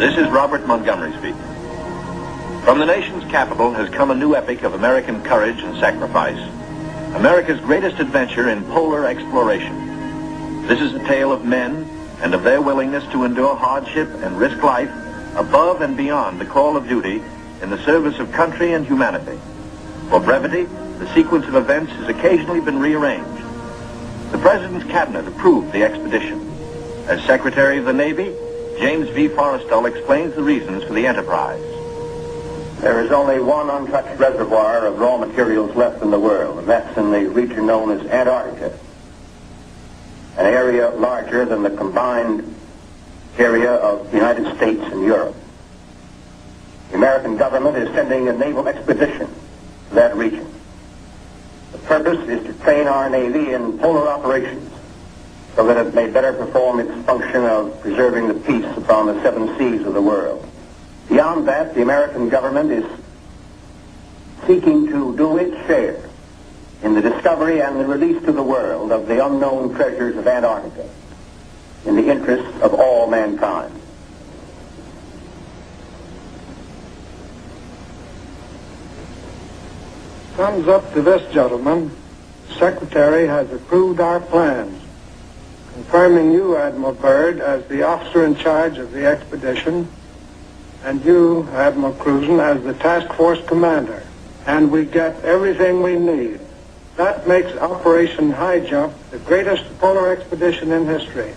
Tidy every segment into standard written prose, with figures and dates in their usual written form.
This is Robert Montgomery speaking. From the nation's capital has come a new epic of American courage and sacrifice, America's greatest adventure in polar exploration. This is a tale of men and of their willingness to endure hardship and risk life above and beyond the call of duty in the service of country and humanity. For brevity, the sequence of events has occasionally been rearranged. The President's Cabinet approved the expedition. As Secretary of the Navy, James V. Forrestal explains the reasons for the enterprise. There is only one untouched reservoir of raw materials left in the world, and that's in the region known as Antarctica, an area larger than the combined area of the United States and Europe. The American government is sending a naval expedition to that region. The purpose is to train our Navy in polar operations so that it may better perform its function of preserving the peace upon the seven seas of the world. Beyond that, the American government is seeking to do its share in the discovery and the release to the world of the unknown treasures of Antarctica in the interests of all mankind. Thumbs up to this, gentlemen. The Secretary has approved our plans, confirming you, Admiral Byrd, as the officer in charge of the expedition, and you, Admiral Cruzen, as the task force commander. And we get everything we need. That makes Operation Highjump the greatest polar expedition in history.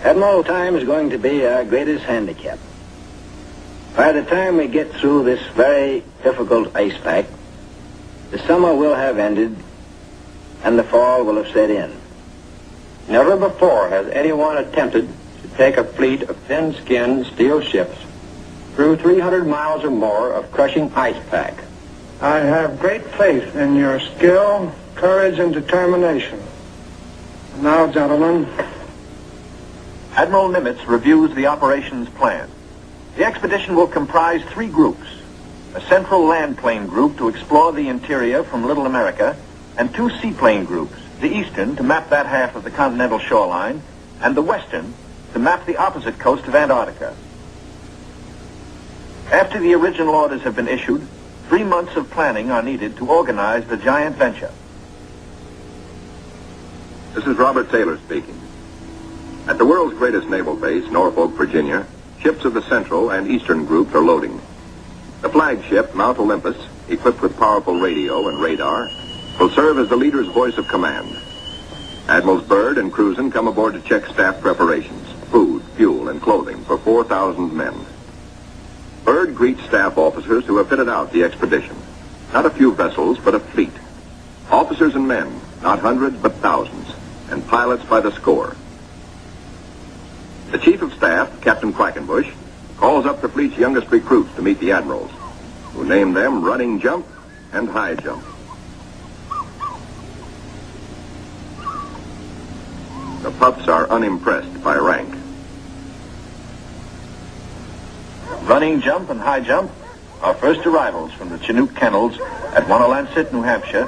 Admiral, time is going to be our greatest handicap. By the time we get through this very difficult ice pack, the summer will have ended and the fall will have set in. Never before has anyone attempted to take a fleet of thin-skinned steel ships through 300 miles or more of crushing ice pack. I have great faith in your skill, courage, and determination. Now, gentlemen. Admiral Nimitz reviews the operations plan. The expedition will comprise 3 groups: a central land plane group to explore the interior from Little America, and 2 seaplane groups, the eastern to map that half of the continental shoreline, and the western to map the opposite coast of Antarctica. After the original orders have been issued, 3 months of planning are needed to organize the giant venture. This is Robert Taylor speaking. At the world's greatest naval base, Norfolk, Virginia, ships of the Central and Eastern groups are loading. The flagship, Mount Olympus, equipped with powerful radio and radar, will serve as the leader's voice of command. Admirals Byrd and Cruzen come aboard to check staff preparations, food, fuel, and clothing for 4,000 men. Byrd greets staff officers who have fitted out the expedition. Not a few vessels, but a fleet. Officers and men, not hundreds, but thousands, and pilots by the score. The Chief of Staff, Captain Quackenbush, calls up the fleet's youngest recruits to meet the admirals, who name them Running Jump and High Jump. The pups are unimpressed by rank. Running Jump and High Jump are first arrivals from the Chinook kennels at Wanalancet, New Hampshire,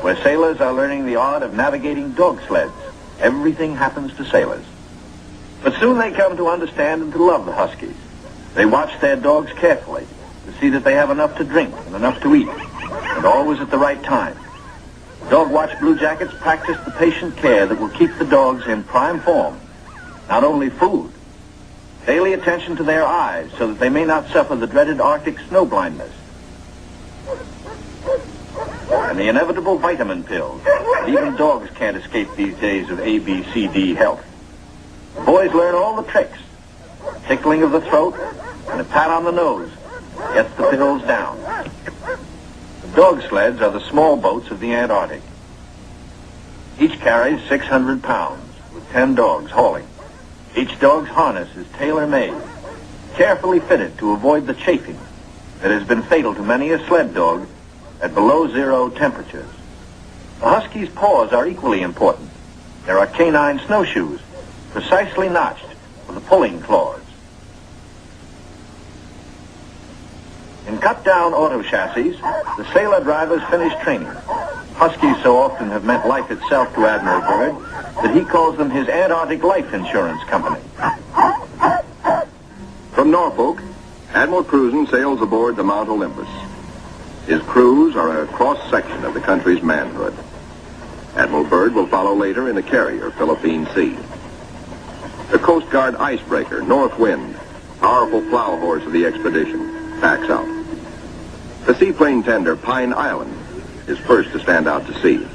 where sailors are learning the art of navigating dog sleds. Everything happens to sailors. But soon they come to understand and to love the Huskies. They watch their dogs carefully to see that they have enough to drink and enough to eat, and always at the right time. Dog Watch Bluejackets practice the patient care that will keep the dogs in prime form. Not only food, daily attention to their eyes so that they may not suffer the dreaded Arctic snow blindness, and the inevitable vitamin pills. Even dogs can't escape these days of ABCD health. The boys learn all the tricks. Tickling of the throat and a pat on the nose gets the pills down. The dog sleds are the small boats of the Antarctic. Each carries 600 pounds, with 10 dogs hauling. Each dog's harness is tailor-made, carefully fitted to avoid the chafing that has been fatal to many a sled dog at below 0 temperatures. The Husky's paws are equally important. There are canine snowshoes, precisely notched for the pulling claws. In cut-down auto chassis, the sailor drivers finish training. Huskies so often have meant life itself to Admiral Byrd that he calls them his Antarctic life insurance company. From From Norfolk, Admiral Cruzen sails aboard the Mount Olympus. His crews are a cross-section of the country's manhood. Admiral Byrd will follow later in the carrier Philippines Sea. The Coast Guard icebreaker, Northwind, powerful plow horse of the expedition, backs out. The seaplane tender, Pine Island, is first to stand out to sea.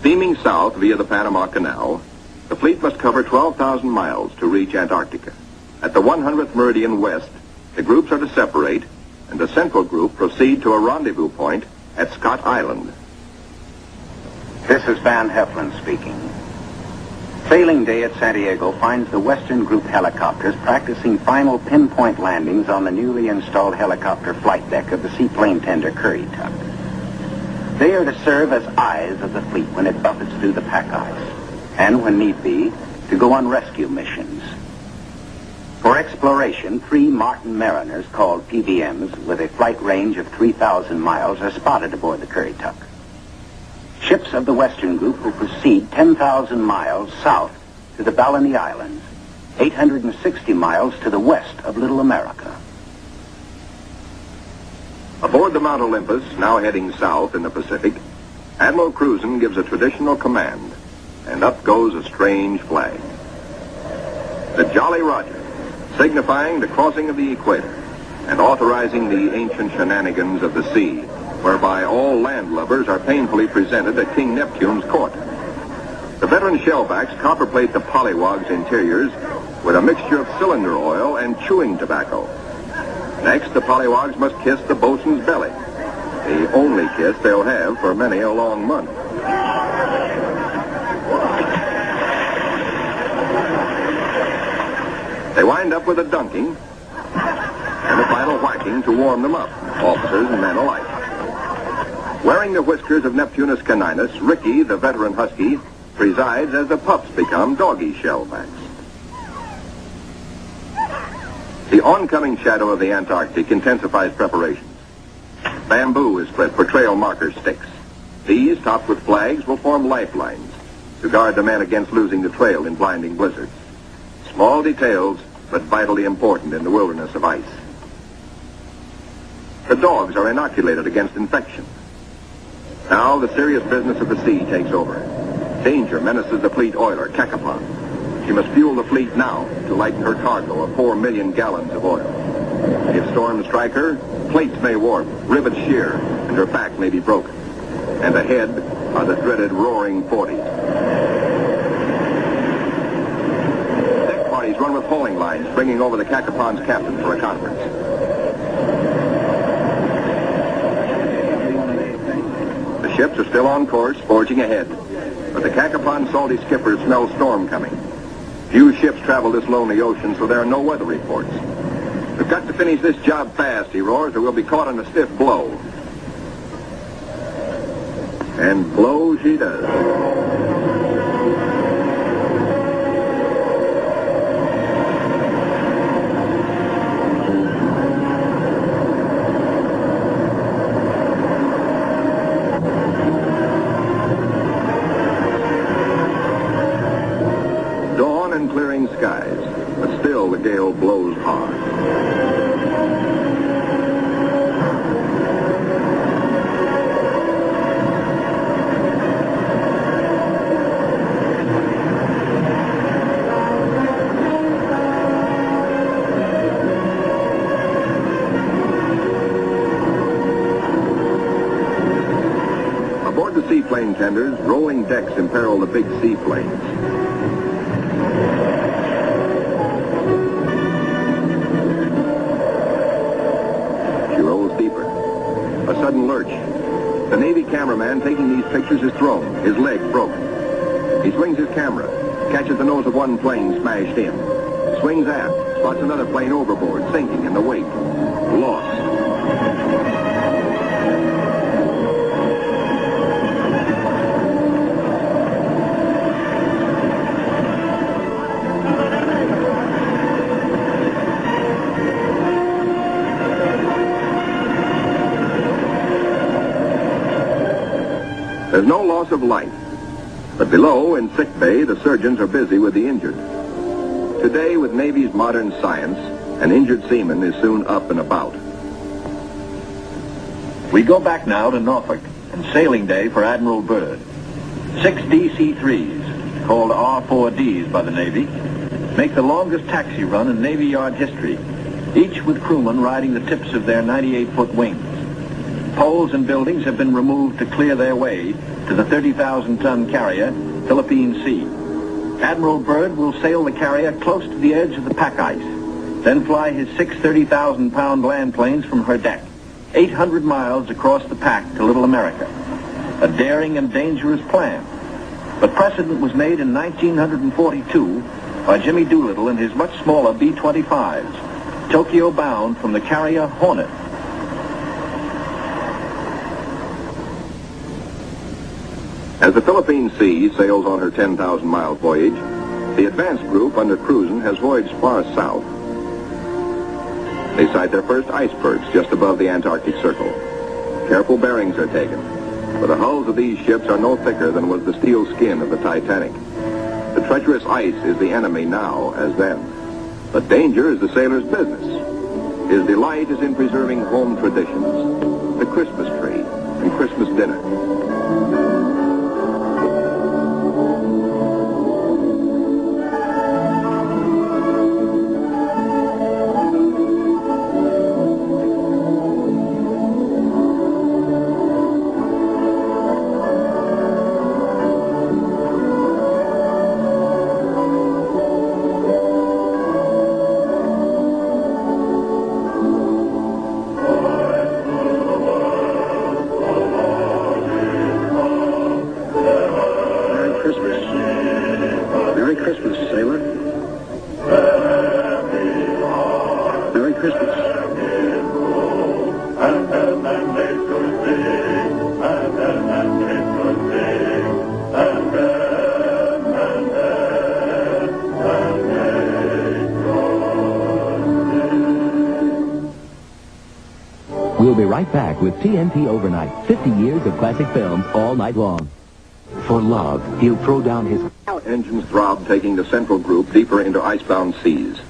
Steaming south via the Panama Canal, the fleet must cover 12,000 miles to reach Antarctica. At the 100th meridian west, the groups are to separate, and the central group proceed to a rendezvous point at Scott Island. This is Van Heflin speaking. Sailing day at San Diego finds the Western Group helicopters practicing final pinpoint landings on the newly installed helicopter flight deck of the seaplane tender Currituck. They are to serve as eyes of the fleet when it buffets through the pack ice, and when need be, to go on rescue missions. For exploration, 3 Martin Mariners, called PBMs, with a flight range of 3,000 miles, are spotted aboard the Currituck. Ships of the Western Group will proceed 10,000 miles south to the Balleny Islands, 860 miles to the west of Little America. Aboard the Mount Olympus, now heading south in the Pacific, Admiral Cruzen gives a traditional command, and up goes a strange flag. The Jolly Roger, signifying the crossing of the equator and authorizing the ancient shenanigans of the sea, whereby all landlubbers are painfully presented at King Neptune's court. The veteran shellbacks copperplate the pollywogs' interiors with a mixture of cylinder oil and chewing tobacco. Next, the pollywogs must kiss the boatswain's belly, the only kiss they'll have for many a long month. They wind up with a dunking and a final whacking to warm them up, officers and men alike. Wearing the whiskers of Neptunus caninus, Ricky, the veteran husky, presides as the pups become doggy shellbacks. The oncoming shadow of the Antarctic intensifies preparations. Bamboo is split for trail marker sticks. These, topped with flags, will form lifelines to guard the men against losing the trail in blinding blizzards. Small details, but vitally important in the wilderness of ice. The dogs are inoculated against infection. Now the serious business of the sea takes over. Danger menaces the fleet oiler, Capacan. She must fuel the fleet now to lighten her cargo of 4 million gallons of oil. If storms strike her, plates may warp, rivets shear, and her back may be broken. And ahead are the dreaded Roaring 40. Deck parties run with hauling lines, bringing over the Cacapan's captain for a conference. The ships are still on course, forging ahead. But the Cacapan's salty skippers smell storm coming. Few ships travel this lonely ocean, so there are no weather reports. We've got to finish this job fast, he roars, or we'll be caught in a stiff blow. And blow she does. Clearing skies, but still the gale blows hard. Aboard the seaplane tenders, rolling decks imperil the big seaplanes. A sudden lurch. The Navy cameraman taking these pictures is thrown, his leg broken. He swings his camera, catches the nose of one plane smashed in, swings aft, spots another plane overboard, sinking in the wake. Lost. There's no loss of life, but below in sick bay, the surgeons are busy with the injured. Today, with Navy's modern science An injured seaman is soon up and about. We go back now to Norfolk and sailing day for Admiral Byrd. 6 DC-3s, called R4Ds by the Navy, make the longest taxi run in Navy Yard history, each with crewmen riding the tips of their 98-foot wings. Poles and buildings have been removed to clear their way to the 30,000-ton carrier, Phillipines Sea. Admiral Byrd will sail the carrier close to the edge of the pack ice, then fly his 6 30,000-pound land planes from her deck, 800 miles across the pack to Little America. A daring and dangerous plan. But precedent was made in 1942 by Jimmy Doolittle and his much smaller B-25s, Tokyo-bound from the carrier Hornet. As the Philippines Sea sails on her 10,000-mile voyage, the advance group under Cruzen has voyaged far south. They sight their first icebergs just above the Antarctic Circle. Careful bearings are taken, for the hulls of these ships are no thicker than was the steel skin of the Titanic. The treacherous ice is the enemy now as then, but danger is the sailor's business. His delight is in preserving home traditions, the Christmas tree and Christmas dinner. We'll be right back with TNT Overnight. 50 years of classic films all night long. For love, he'll throw down his... Engines throb, taking the central group deeper into icebound seas.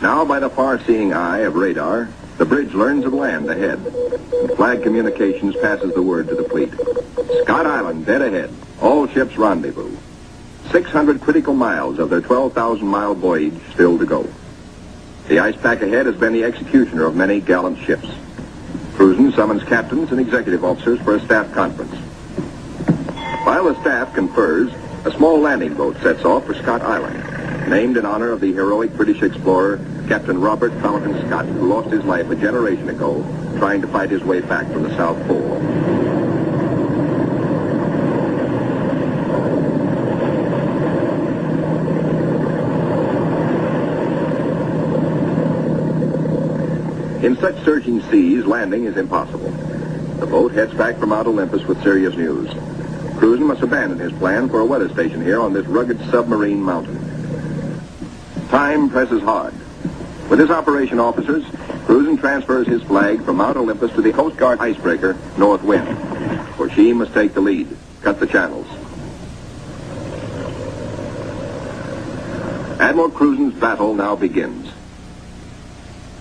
Now, by the far-seeing eye of radar, the bridge learns of land ahead. And flag communications passes the word to the fleet. Scott Island, dead ahead. All ships rendezvous. 600 critical miles of their 12,000-mile voyage still to go. The ice pack ahead has been the executioner of many gallant ships. Cruzen summons captains and executive officers for a staff conference. While the staff confers, a small landing boat sets off for Scott Island, named in honor of the heroic British explorer, Captain Robert Falcon Scott, who lost his life a generation ago trying to fight his way back from the South Pole. In such surging seas, landing is impossible. The boat heads back for Mount Olympus with serious news. Cruzen must abandon his plan for a weather station here on this rugged submarine mountain. Time presses hard. With his operation officers, Cruzen transfers his flag from Mount Olympus to the Coast Guard icebreaker, Northwind, for she must take the lead, cut the channels. Admiral Cruzen's battle now begins.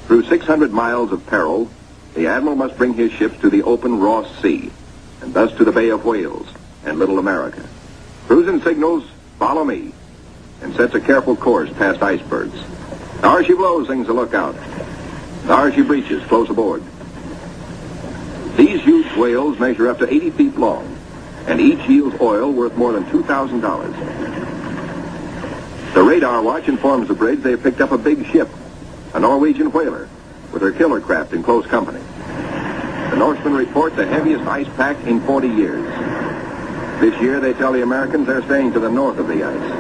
Through 600 miles of peril, the Admiral must bring his ships to the open Ross Sea, and thus to the Bay of Whales and Little America. Cruzen signals, "Follow me," and sets a careful course past icebergs. "There she blows," sings the lookout. "There she breaches," close aboard. These huge whales measure up to 80 feet long, and each yields oil worth more than $2,000. The radar watch informs the bridge they have picked up a big ship, a Norwegian whaler, with her killer craft in close company. The Norsemen report the heaviest ice pack in 40 years. This year, they tell the Americans they're staying to the north of the ice.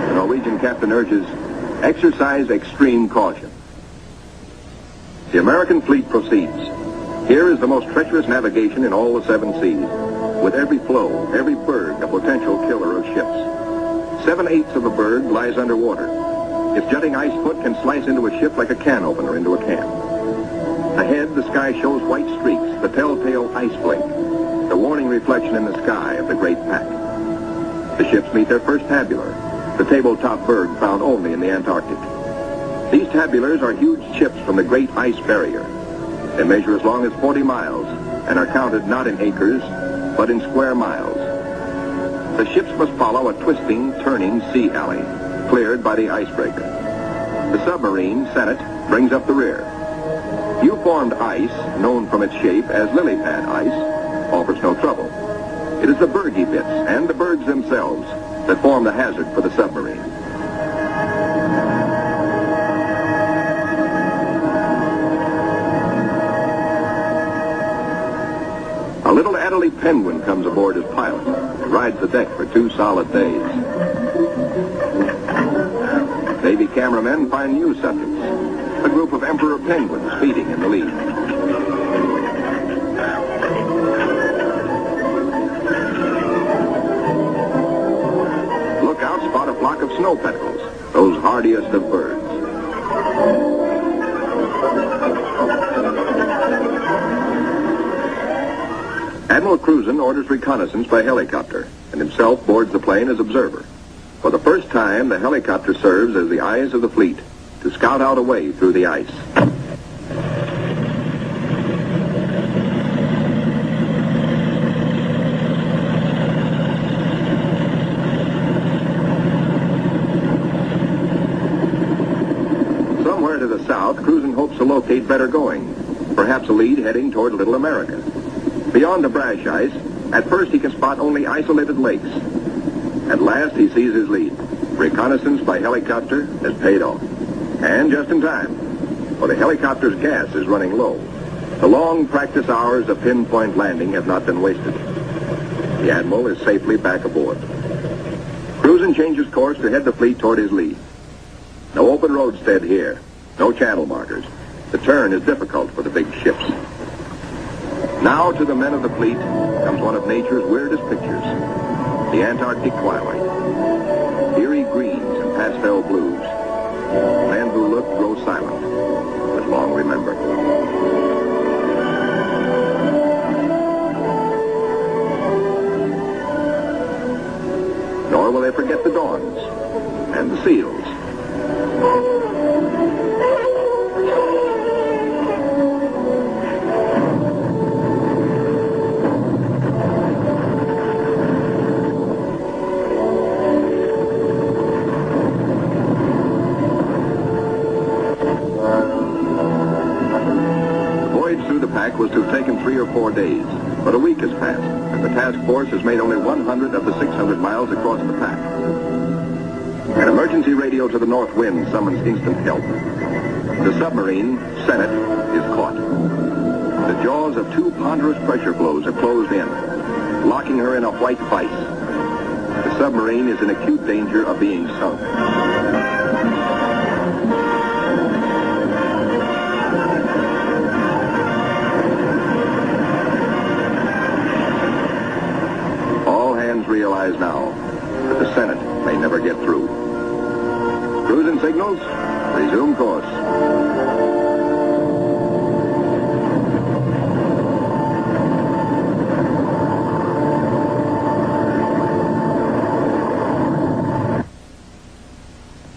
The Norwegian captain urges, "Exercise extreme caution." The American fleet proceeds. Here is the most treacherous navigation in all the 7 seas, with every floe, every berg a potential killer of ships. 7/8 of a berg lies underwater. Its jutting ice foot can slice into a ship like a can opener into a can. Ahead, the sky shows white streaks, the telltale ice flake, the warning reflection in the sky of the great pack. The ships meet their first tabular, the tabletop Byrd found only in the Antarctic. These tabulars are huge ships from the Great Ice Barrier. They measure as long as 40 miles and are counted not in acres, but in square miles. The ships must follow a twisting, turning sea alley, cleared by the icebreaker. The submarine, Sennet, brings up the rear. U-formed ice, known from its shape as lily pad ice, offers no trouble. It is the Byrdy bits and the Byrds themselves that form the hazard for the submarine. A little Adelie penguin comes aboard as pilot and rides the deck for 2 solid days. Navy cameramen find new subjects, a group of emperor penguins feeding in the lead. Lookouts spot a flock of snow petrels, those hardiest of birds. Admiral Cruzen orders reconnaissance by helicopter and himself boards the plane as observer. For the first time, the helicopter serves as the eyes of the fleet to scout out a way through the ice. Somewhere to the south, Cruzen hopes to locate better going, perhaps a lead heading toward Little America. Beyond the brash ice, at first he can spot only isolated lakes. At last he sees his lead. Reconnaissance by helicopter has paid off. And just in time, for the helicopter's gas is running low. The long practice hours of pinpoint landing have not been wasted. The Admiral is safely back aboard. Cruzen changes course to head the fleet toward his lead. No open roadstead here, no channel markers. The turn is difficult for the big ships. Now to the men of the fleet comes one of nature's weirdest pictures, the Antarctic twilight. Eerie greens and pastel blues. Men who look grow silent, but long remember. Nor will they forget the dawns and the seals. Was to have taken 3 or 4 days, but a week has passed, and the task force has made only 100 of the 600 miles across the pack. An emergency radio to the Northwind summons instant help. The submarine, Sennet, is caught. The jaws of 2 ponderous pressure flows are closed in, locking her in a white vice. The submarine is in acute danger of being sunk. Realize now that the Sennet may never get through. Cruzen signals, resume course.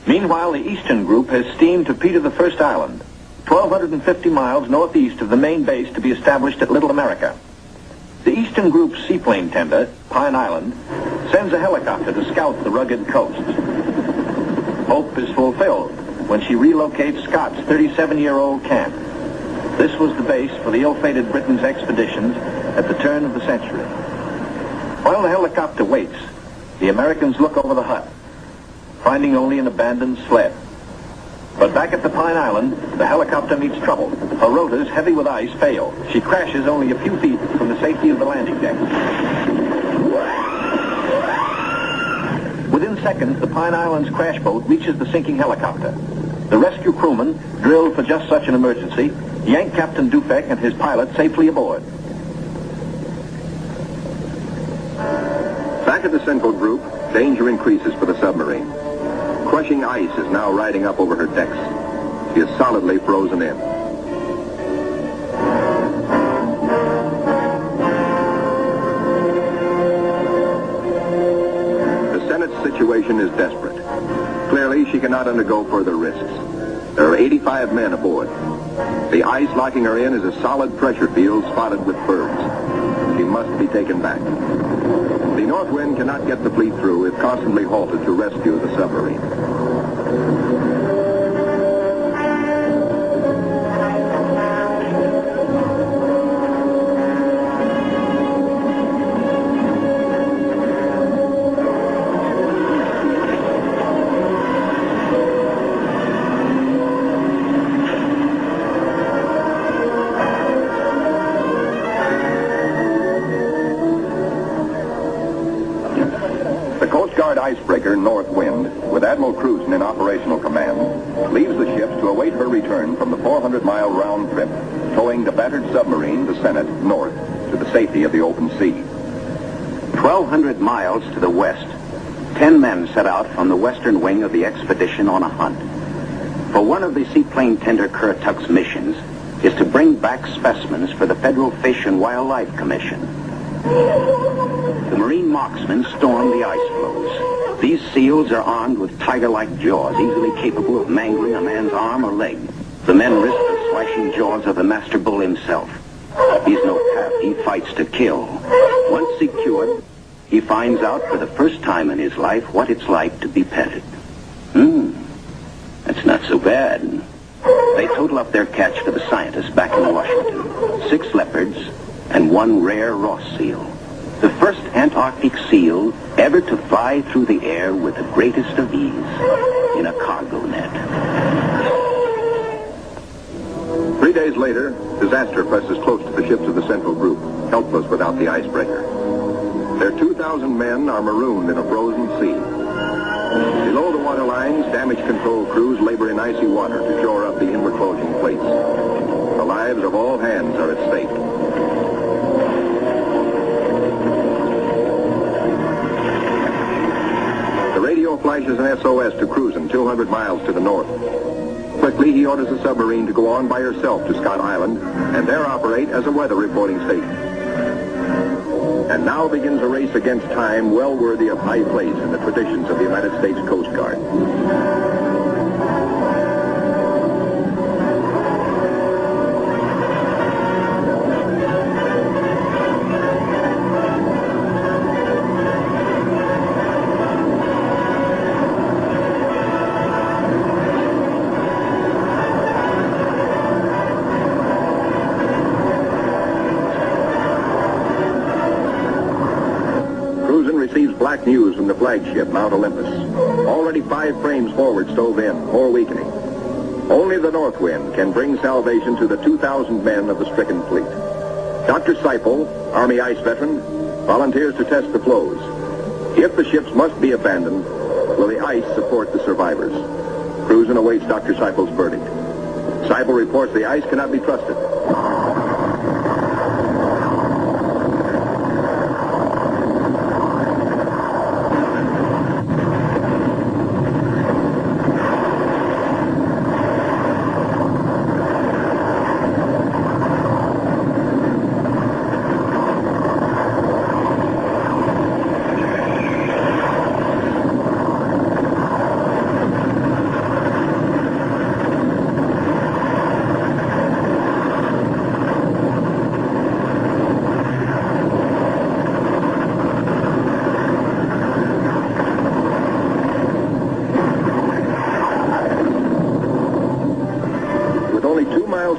Meanwhile, the Eastern Group has steamed to Peter I Island, 1,250 miles northeast of the main base to be established at Little America. The Eastern Group's seaplane tender, Pine Island, sends a helicopter to scout the rugged coast. Hope is fulfilled when she relocates Scott's 37-year-old camp. This was the base for the ill-fated Britain's expeditions at the turn of the century. While the helicopter waits, the Americans look over the hut, finding only an abandoned sled. But back at the Pine Island, the helicopter meets trouble. Her rotors, heavy with ice, fail. She crashes only a few feet from the safety of the landing deck. Within seconds, the Pine Island's crash boat reaches the sinking helicopter. The rescue crewmen, drilled for just such an emergency, yank Captain Dufek and his pilot safely aboard. Back at the Central Group, danger increases for the submarine. Crushing ice is now riding up over her decks. She is solidly frozen in. The Sennet's situation is desperate. Clearly, she cannot undergo further risks. There are 85 men aboard. The ice locking her in is a solid pressure field spotted with birds. She must be taken back. The Northwind cannot get the fleet through if constantly halted to rescue the submarine. Icebreaker Northwind, with Admiral Cruzen in operational command, leaves the ships to await her return from the 400-mile round trip, towing the battered submarine, the Sennet, north to the safety of the open sea. 1,200 miles to the west, 10 men set out from the western wing of the expedition on a hunt. For one of the seaplane tender Currituck's missions is to bring back specimens for the Federal Fish and Wildlife Commission. The marine marksmen storm the ice floes. These seals are armed with tiger-like jaws, easily capable of mangling a man's arm or leg. The men risk the slashing jaws of the master bull himself. He's no calf. He fights to kill. Once secured, he finds out for the first time in his life what it's like to be petted. That's not so bad. They total up their catch for the scientists back in Washington. 6 leopards and 1 rare Ross seal. The first Antarctic seal ever to fly through the air with the greatest of ease in a cargo net. 3 days later, disaster presses close to the ships of the Central Group, helpless without the icebreaker. Their 2,000 men are marooned in a frozen sea. Below the waterlines, damage control crews labor in icy water to shore up the inward closing plates. The lives of all hands are at stake. Flashes an SOS to Cruzen 200 miles to the north. Quickly, he orders the submarine to go on by herself to Scott Island and there operate as a weather reporting station. And now begins a race against time well worthy of high place in the traditions of the United States Coast Guard. Black news from the flagship, Mount Olympus. Already 5 frames forward stove in, more weakening. Only the Northwind can bring salvation to the 2,000 men of the stricken fleet. Dr. Seipel, Army ice veteran, volunteers to test the floes. If the ships must be abandoned, will the ice support the survivors? Cruzen awaits Dr. Seipel's verdict. Seipel reports the ice cannot be trusted.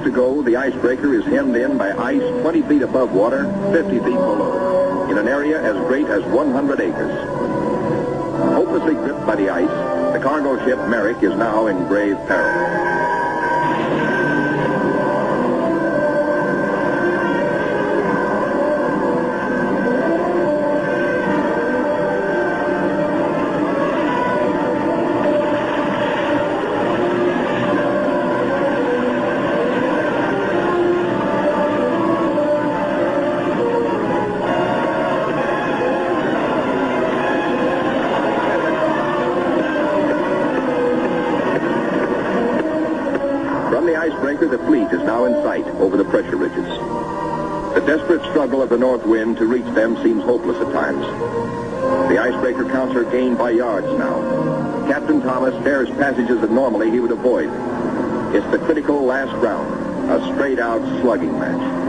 To go, the icebreaker is hemmed in by ice 20 feet above water, 50 feet below, in an area as great as 100 acres. Hopelessly gripped by the ice, the cargo ship Merrick is now in grave peril. The fleet is now in sight over the pressure ridges. The desperate struggle of the Northwind to reach them seems hopeless at times. The icebreaker counts her gain by yards now. Captain Thomas fares passages that normally he would avoid. It's the critical last round, a straight-out slugging match.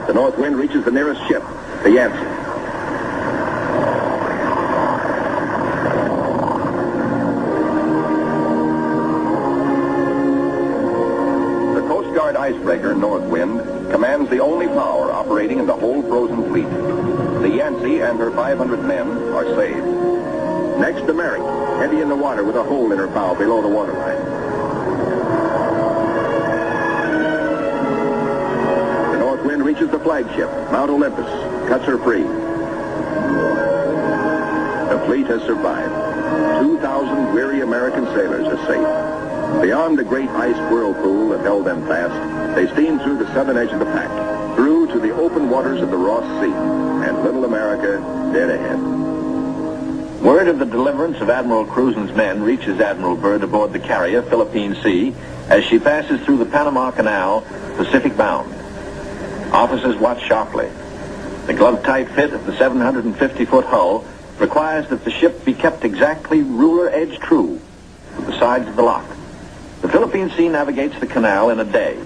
The Northwind reaches the nearest ship, the Yankee. The Coast Guard icebreaker, Northwind, commands the only power operating in the whole frozen fleet. The Yankee and her 500 men are saved. Next, the Merrick, heavy in the water with a hole in her bow below the waterline. Wind reaches the flagship, Mount Olympus, cuts her free. The fleet has survived. 2,000 weary American sailors are safe. Beyond the great ice whirlpool that held them fast, they steamed through the southern edge of the pack, through to the open waters of the Ross Sea, and little America dead ahead. Word of the deliverance of Admiral Cruzen's men reaches Admiral Byrd aboard the carrier Philippines Sea as she passes through the Panama Canal, Pacific bound. Officers watch sharply. The glove-tight fit of the 750-foot hull requires that the ship be kept exactly ruler edge true with the sides of the lock. The Philippines Sea navigates the canal in a day.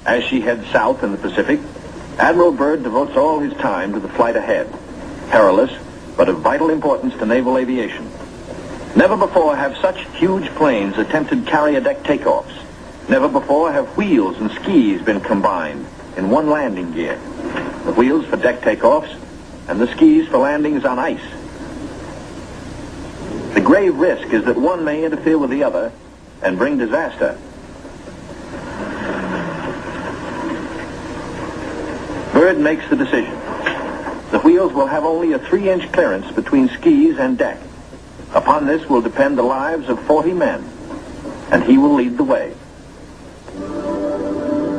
As she heads south in the Pacific, Admiral Byrd devotes all his time to the flight ahead, perilous but of vital importance to naval aviation. Never before have such huge planes attempted carrier deck takeoffs. Never before have wheels and skis been combined in one landing gear. The wheels for deck takeoffs and the skis for landings on ice. The grave risk is that one may interfere with the other and bring disaster. Byrd makes the decision. The wheels will have only a 3-inch clearance between skis and deck. Upon this will depend the lives of 40 men, and he will lead the way.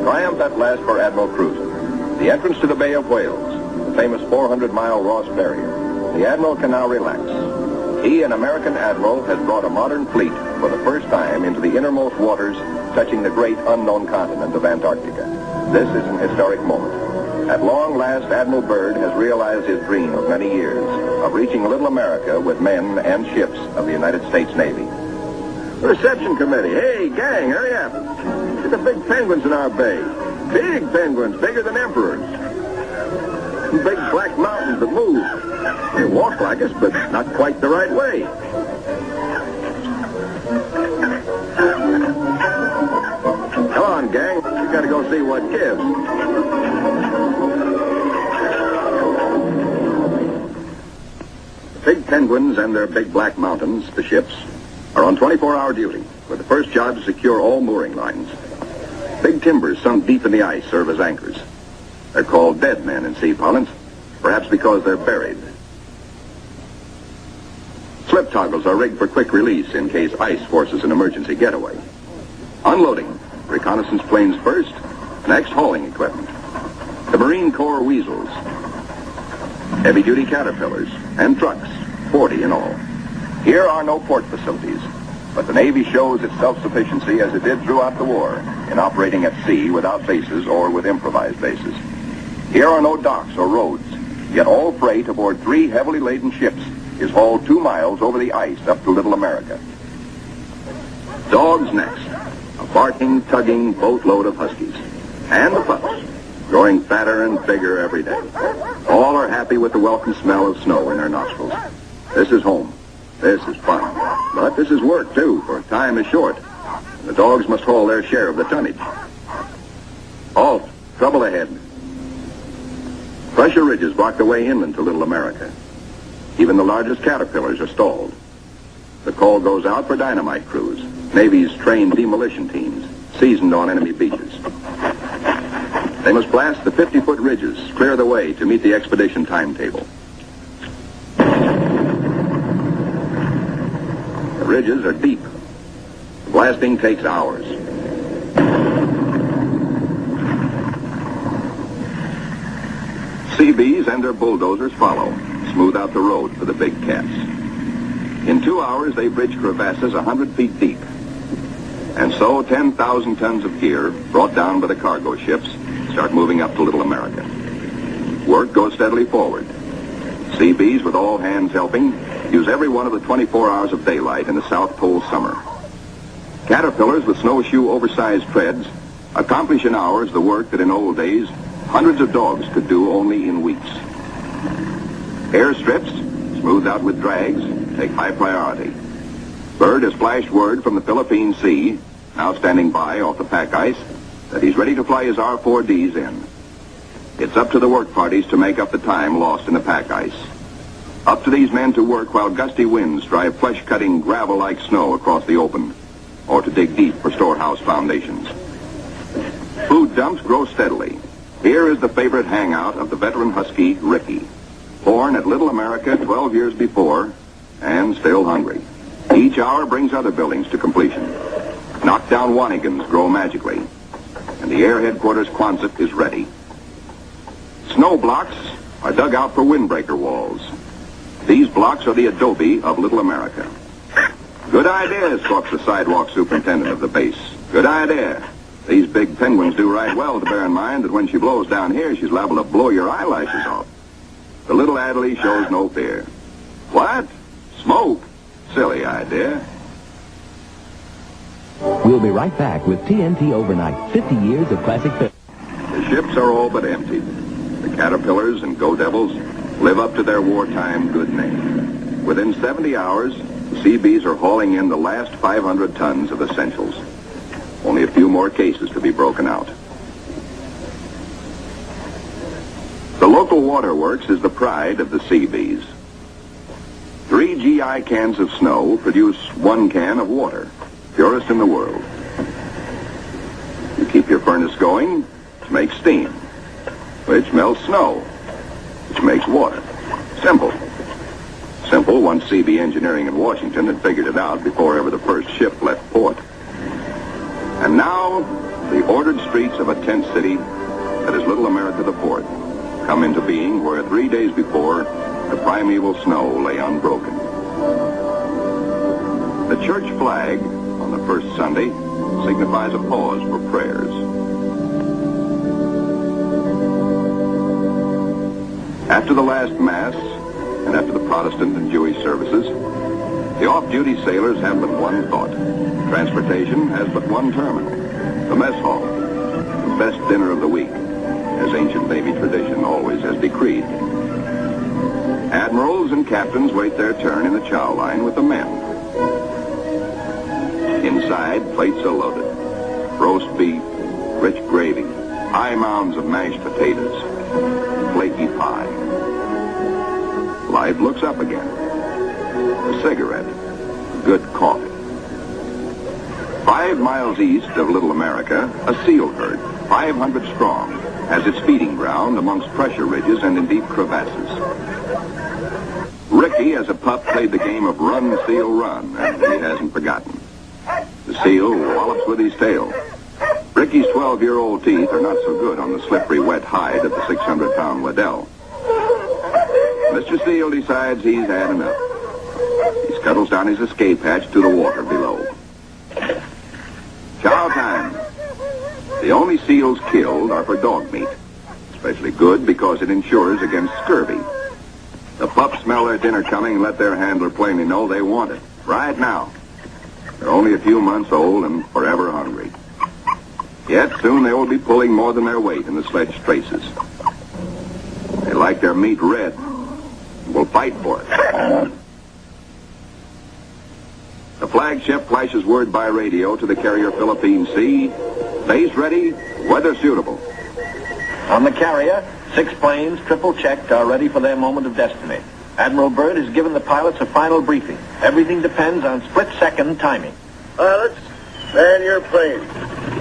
Triumph at last for Admiral Cruzen. The entrance to the Bay of Whales, the famous 400-mile Ross barrier. The Admiral can now relax. He, an American admiral, has brought a modern fleet for the first time into the innermost waters touching the great unknown continent of Antarctica. This is an historic moment. At long last, Admiral Byrd has realized his dream of many years of reaching little America with men and ships of the United States Navy. Reception committee. Hey, gang, hurry up. See the big penguins in our bay. Big penguins, bigger than emperors. Big black mountains that move. They walk like us, but not quite the right way. Come on, gang. We gotta go see what gives. The big penguins and their big black mountains, the ships, are on 24-hour duty, with the first job to secure all mooring lines. Big timbers sunk deep in the ice serve as anchors. They're called dead men in sea parlance, perhaps because they're buried. Slip toggles are rigged for quick release in case ice forces an emergency getaway. Unloading, reconnaissance planes first, next hauling equipment. The Marine Corps weasels, heavy-duty caterpillars, and trucks, 40 in all. Here are no port facilities, but the Navy shows its self-sufficiency as it did throughout the war in operating at sea without bases or with improvised bases. Here are no docks or roads, yet all freight aboard 3 heavily laden ships is hauled 2 miles over the ice up to Little America. Dogs next, a barking, tugging boatload of huskies. And the pups, growing fatter and bigger every day. All are happy with the welcome smell of snow in their nostrils. This is home. This is fun. But this is work, too, for time is short. The dogs must haul their share of the tonnage. Halt. Trouble ahead. Pressure ridges block the way inland to Little America. Even the largest caterpillars are stalled. The call goes out for dynamite crews, Navy's trained demolition teams, seasoned on enemy beaches. They must blast the 50-foot ridges, clear the way to meet the expedition timetable. The ridges are deep. The Blasting takes hours. Seabees and their bulldozers follow, smooth out the road for the big cats. In 2 hours, they bridge crevasses 100 feet deep. And so 10,000 tons of gear, brought down by the cargo ships, start moving up to Little America. Work goes steadily forward. Seabees, with all hands helping, use every one of the 24 hours of daylight in the South Pole summer. Caterpillars with snowshoe oversized treads accomplish in hours the work that in old days hundreds of dogs could do only in weeks. Airstrips, smoothed out with drags, take high priority. Byrd has flashed word from the Philippines Sea, now standing by off the pack ice, that he's ready to fly his R-4Ds in. It's up to the work parties to make up the time lost in the pack ice. Up to these men to work while gusty winds drive flesh-cutting gravel-like snow across the open, or to dig deep for storehouse foundations. Food dumps grow steadily. Here is the favorite hangout of the veteran Husky, Ricky. Born at Little America 12 years before, and still hungry. Each hour brings other buildings to completion. Knockdown Wanigans grow magically, and the Air Headquarters Quonset is ready. Snow blocks are dug out for windbreaker walls. These blocks are the adobe of Little America. Good idea, squawks the sidewalk superintendent of the base. Good idea. These big penguins do right well to bear in mind that when she blows down here, she's liable to blow your eyelashes off. The little Adderley shows no fear. What? Smoke? Silly idea. We'll be right back with TNT Overnight, 50 years of classic film. The ships are all but emptied. The Caterpillars and Go Devils live up to their wartime good name. Within 70 hours, the Seabees are hauling in the last 500 tons of essentials. Only a few more cases to be broken out. The local waterworks is the pride of the Seabees. 3 GI cans of snow produce 1 can of water, purest in the world. You keep your furnace going, which makes steam, which melts snow, which makes water. Simple. Simple once CB Engineering in Washington had figured it out before ever the first ship left port. And now, the ordered streets of a tent city that is Little America the Fourth come into being where 3 days before, the primeval snow lay unbroken. The church flag on the first Sunday signifies a pause for prayers. After the last Mass, and after the Protestant and Jewish services, the off-duty sailors have but one thought. Transportation has but one terminal, the mess hall, the best dinner of the week, as ancient Navy tradition always has decreed. Admirals and captains wait their turn in the chow line with the men. Inside, plates are loaded. Roast beef, rich gravy, high mounds of mashed potatoes, flaky pie. Life looks up again. A cigarette, good coffee. 5 miles east of Little America, a seal herd, 500 strong, has its feeding ground amongst pressure ridges and in deep crevasses. Ricky, as a pup, played the game of run, seal, run, and he hasn't forgotten. The seal wallops with his tail. Ricky's 12-year-old teeth are not so good on the slippery, wet hide of the 600-pound Waddell. Mr. Seal decides he's had enough. He scuttles down his escape hatch to the water below. Chow time. The only seals killed are for dog meat. Especially good because it insures against scurvy. The pups smell their dinner coming and let their handler plainly know they want it. Right now. They're only a few months old and forever hungry. Yet soon they will be pulling more than their weight in the sledge traces. They like their meat red and will fight for it. The flagship flashes word by radio to the carrier Philippines Sea. Base ready, weather suitable. On the carrier, 6 planes, triple checked, are ready for their moment of destiny. Admiral Byrd has given the pilots a final briefing. Everything depends on split-second timing. Pilots, man your planes.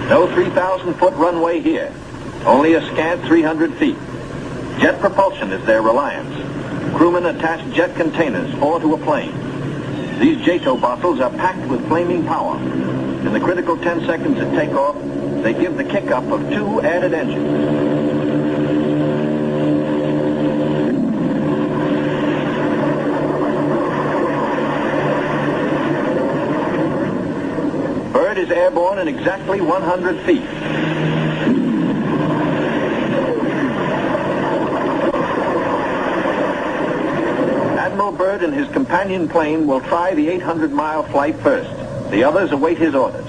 No 3,000-foot runway here. Only a scant 300 feet. Jet propulsion is their reliance. Crewmen attach jet containers, 4 to a plane. These JATO bottles are packed with flaming power. In the critical 10 seconds at takeoff, they give the kick-up of 2 added engines. Byrd is airborne in exactly 100 feet. Admiral Byrd and his companion plane will try the 800-mile flight first. The others await his orders.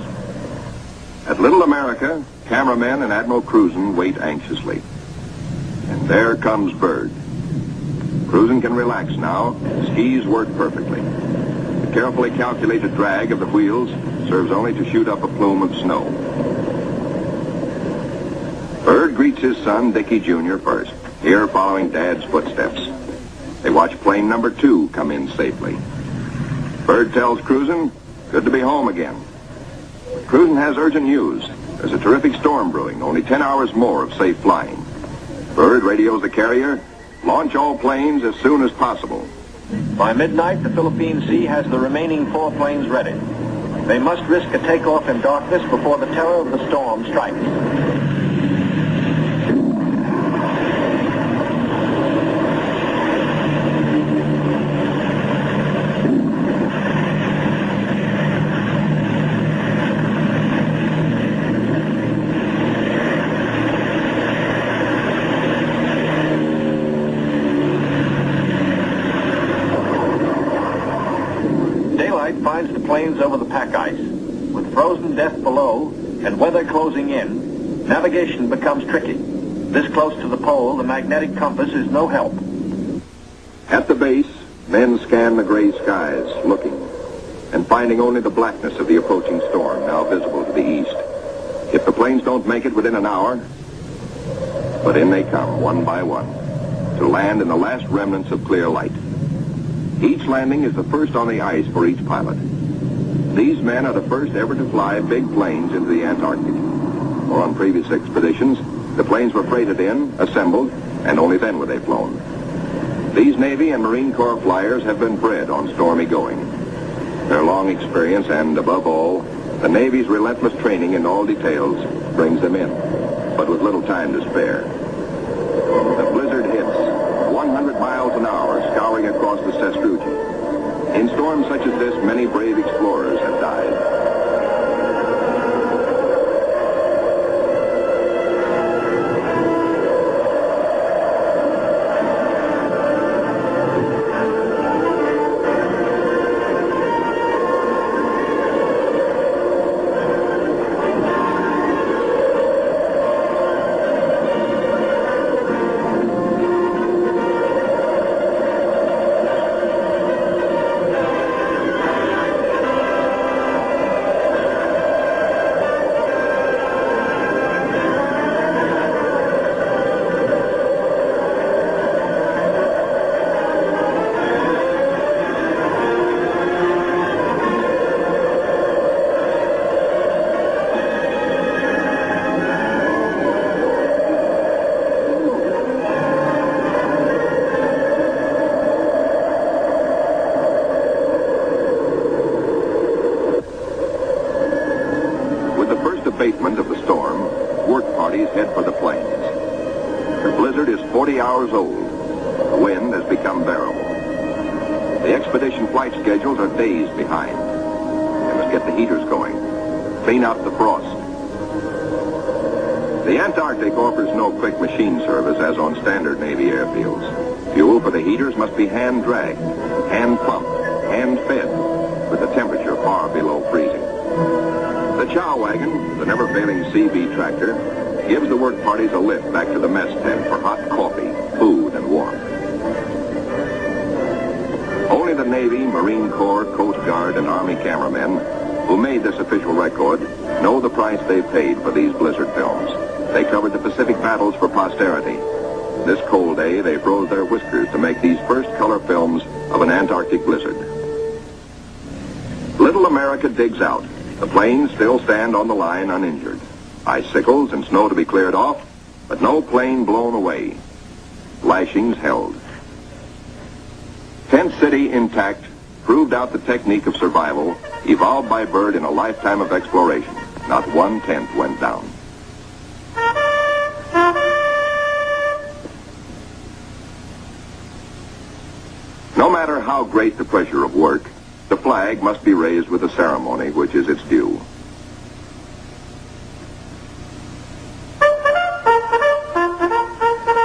At Little America, cameramen and Admiral Cruzen wait anxiously. And there comes Byrd. Cruzen can relax now. Skis work perfectly. The carefully calculated drag of the wheels serves only to shoot up a plume of snow. Byrd greets his son, Dickie Jr. first, here following Dad's footsteps. They watch plane number 2 come in safely. Byrd tells Cruzen, good to be home again. Cruzen has urgent news. There's a terrific storm brewing, only 10 hours more of safe flying. Byrd radios the carrier, launch all planes as soon as possible. By midnight, the Philippines Sea has the remaining 4 planes ready. They must risk a takeoff in darkness before the terror of the storm strikes. Finds the planes over the pack ice. With frozen depth below and weather closing in, navigation becomes tricky. This close to the pole, the magnetic compass is no help. At the base, men scan the gray skies, looking, and finding only the blackness of the approaching storm, now visible to the east. If the planes don't make it within an hour, but in they come, one by one, to land in the last remnants of clear light. Each landing is the first on the ice for each pilot. These men are the first ever to fly big planes into the Antarctic. Or on previous expeditions, the planes were freighted in, assembled, and only then were they flown. These Navy and Marine Corps flyers have been bred on stormy going. Their long experience and, above all, the Navy's relentless training in all details brings them in, but with little time to spare. The blizzard hits, 100 miles an hour, scouring across the sastrugi. In storms such as this, many brave explorers have died. Abatement of the storm, work parties head for the plains. The blizzard is 40 hours old. The wind has become bearable. The expedition flight schedules are days behind. They must get the heaters going, clean out the frost. The Antarctic offers no quick machine service as on standard Navy airfields. Fuel for the heaters must be hand-dragged, hand-pumped, hand-fed, with the temperature far below freezing. The chow wagon, the never-failing CB tractor, gives the work parties a lift back to the mess tent for hot coffee, food, and warmth. Only the Navy, Marine Corps, Coast Guard, and Army cameramen who made this official record know the price they paid for these blizzard films. They covered the Pacific battles for posterity. This cold day, they froze their whiskers to make these first color films of an Antarctic blizzard. Little America digs out. The planes still stand on the line uninjured. Icicles and snow to be cleared off, but no plane blown away. Lashings held. Tent City intact, proved out the technique of survival evolved by Byrd in a lifetime of exploration. Not 1/10 went down. No matter how great the pressure of work, the flag must be raised with a ceremony which is its due.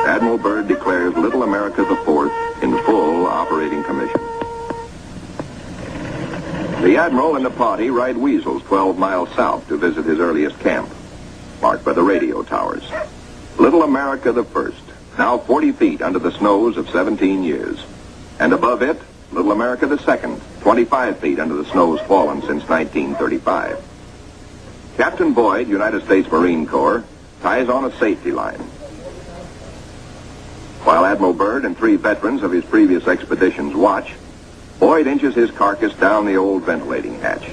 Admiral Byrd declares Little America IV in full operating commission. The Admiral and the party ride Weasels 12 miles south to visit his earliest camp, marked by the radio towers. Little America I, now 40 feet under the snows of 17 years. And above it, Little America II, 25 feet under the snows fallen since 1935. Captain Boyd, United States Marine Corps, ties on a safety line, while Admiral Byrd and 3 veterans of his previous expeditions watch. Boyd inches his carcass down the old ventilating hatch.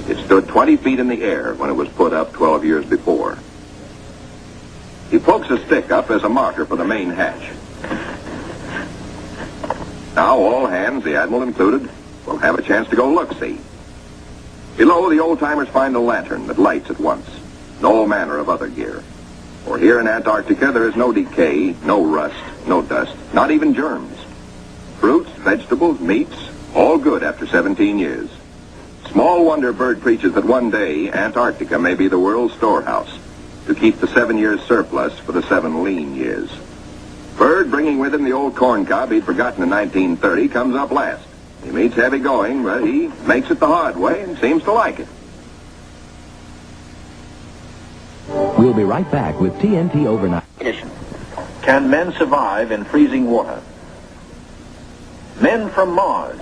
It stood 20 feet in the air when it was put up 12 years before. He pokes a stick up as a marker for the main hatch. Now all hands, the Admiral included, will have a chance to go look-see. Below, the old-timers find a lantern that lights at once. No manner of other gear. For here in Antarctica, there is no decay, no rust, no dust, not even germs. Fruits, vegetables, meats, all good after 17 years. Small wonder Byrd preaches that one day, Antarctica may be the world's storehouse to keep the 7 years surplus for the 7 lean years. Byrd, bringing with him the old corn cob he'd forgotten in 1930, comes up last. He meets heavy going, but he makes it the hard way and seems to like it. We'll be right back with TNT Overnight. Can men survive in freezing water? Men from Mars,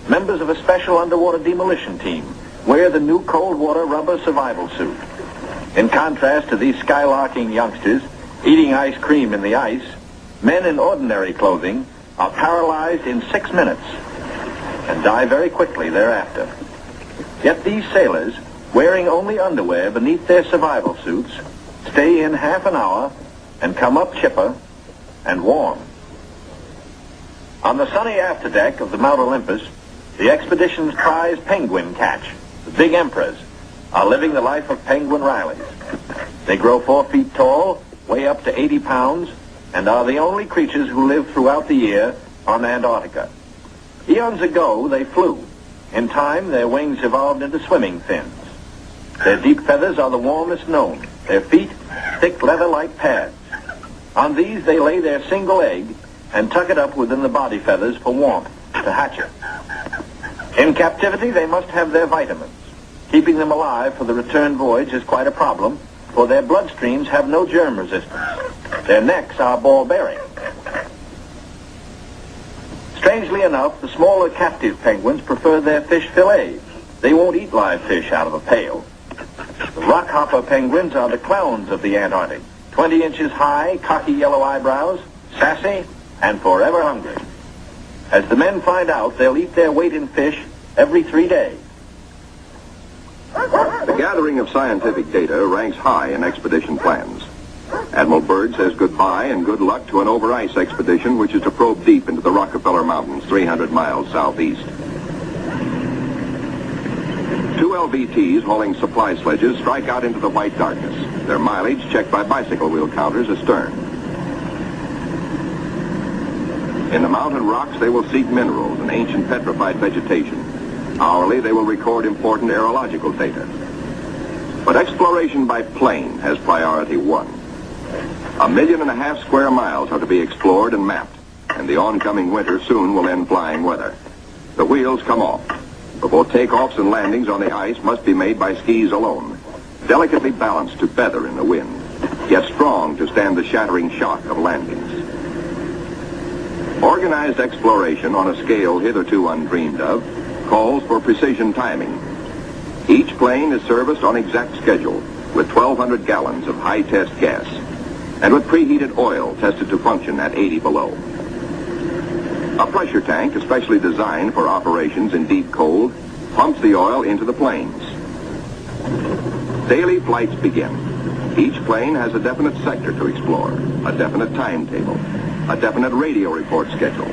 members of a special underwater demolition team, wear the new cold water rubber survival suit. In contrast to these skylarking youngsters eating ice cream in the ice, men in ordinary clothing are paralyzed in 6 minutes and die very quickly thereafter. Yet these sailors, wearing only underwear beneath their survival suits, stay in half an hour and come up chipper and warm. On the sunny afterdeck of the Mount Olympus, the expedition's prize penguin catch, the big emperors, are living the life of penguin Rileys. They grow 4 feet tall, weigh up to 80 pounds, and are the only creatures who live throughout the year on Antarctica. Eons ago, they flew. In time, their wings evolved into swimming fins. Their deep feathers are the warmest known. Their feet, thick leather-like pads. On these, they lay their single egg and tuck it up within the body feathers for warmth, to hatch it. In captivity, they must have their vitamins. Keeping them alive for the return voyage is quite a problem, for their bloodstreams have no germ resistance. Their necks are ball-bearing. Strangely enough, the smaller captive penguins prefer their fish fillets. They won't eat live fish out of a pail. The rockhopper penguins are the clowns of the Antarctic. 20 inches high, cocky yellow eyebrows, sassy, and forever hungry. As the men find out, they'll eat their weight in fish every 3 days. The gathering of scientific data ranks high in expedition plans. Admiral Byrd says goodbye and good luck to an over-ice expedition which is to probe deep into the Rockefeller Mountains, 300 miles southeast. 2 LVTs hauling supply sledges strike out into the white darkness, their mileage checked by bicycle wheel counters astern. In the mountain rocks, they will seek minerals and ancient petrified vegetation. Hourly, they will record important aerological data. But exploration by plane has priority 1. 1.5 million square miles are to be explored and mapped, and the oncoming winter soon will end flying weather. The wheels come off. But both takeoffs and landings on the ice must be made by skis alone, delicately balanced to feather in the wind, yet strong to stand the shattering shock of landings. Organized exploration on a scale hitherto undreamed of calls for precision timing. Each plane is serviced on exact schedule with 1,200 gallons of high-test gas and with preheated oil tested to function at 80 below. A pressure tank, especially designed for operations in deep cold, pumps the oil into the planes. Daily flights begin. Each plane has a definite sector to explore, a definite timetable. a definite radio report schedule.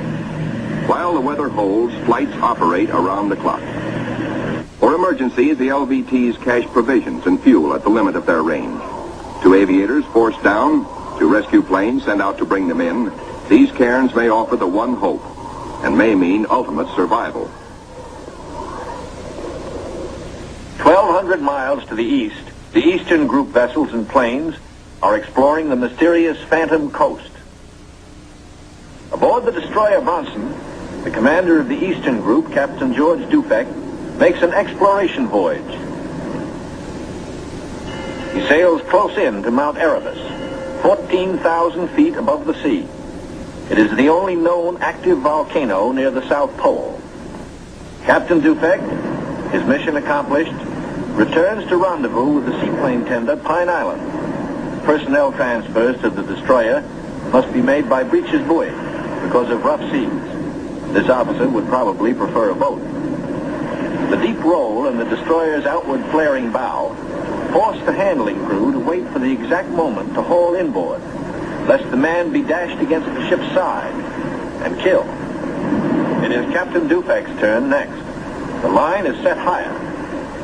While the weather holds, flights operate around the clock. For emergencies, the LVTs cache provisions and fuel at the limit of their range. To aviators forced down, to rescue planes sent out to bring them in, these cairns may offer the one hope and may mean ultimate survival. 1,200 miles to the east, the Eastern Group vessels and planes are exploring the mysterious Phantom Coast. Aboard the destroyer Brownsen, the commander of the Eastern Group, Captain George Dufek, makes an exploration voyage. He sails close in to Mount Erebus, 14,000 feet above the sea. It is the only known active volcano near the South Pole. Captain Dufek, his mission accomplished, returns to rendezvous with the seaplane tender Pine Island. Personnel transfers to the destroyer must be made by breeches buoy because of rough seas. This officer would probably prefer a boat. The deep roll and the destroyer's outward flaring bow force the handling crew to wait for the exact moment to haul inboard, lest the man be dashed against the ship's side and killed. It is Captain Dufek's turn next. The line is set higher.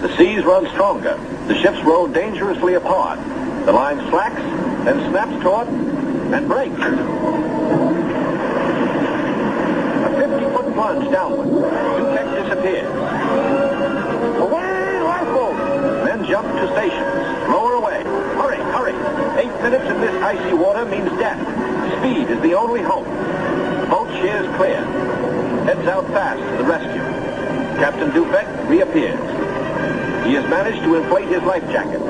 The seas run stronger. The ships row dangerously apart. The line slacks, then snaps taut and breaks. A 50-foot plunge downward. Dufek disappears. Away, lifeboat! Men jump to stations. Lower away. Hurry, hurry. 8 minutes in this icy water means death. Speed is the only hope. The boat sheers clear. Heads out fast to the rescue. Captain Dufek reappears. He has managed to inflate his life jacket.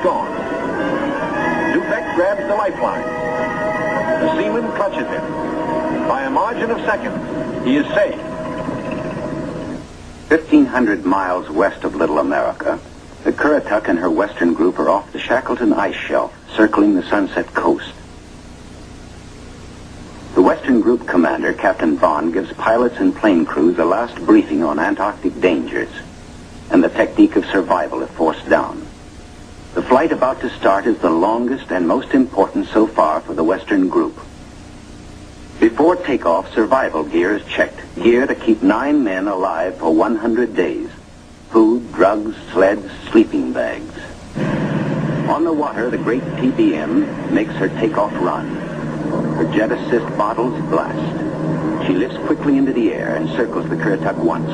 Gone. Dufek grabs the lifeline. The seaman clutches him. By a margin of seconds, he is saved. 1,500 miles west of Little America, the Currituck and her western group are off the Shackleton ice shelf, circling the Sunset Coast. The western group commander, Captain Vaughn, gives pilots and plane crews a last briefing on Antarctic dangers and the technique of survival if forced down. The flight about to start is the longest and most important so far for the Western Group. Before takeoff, survival gear is checked. Gear to keep 9 men alive for 100 days. Food, drugs, sleds, sleeping bags. On the water, the great TBM makes her takeoff run. Her jet assist bottles blast. She lifts quickly into the air and circles the Currituck once.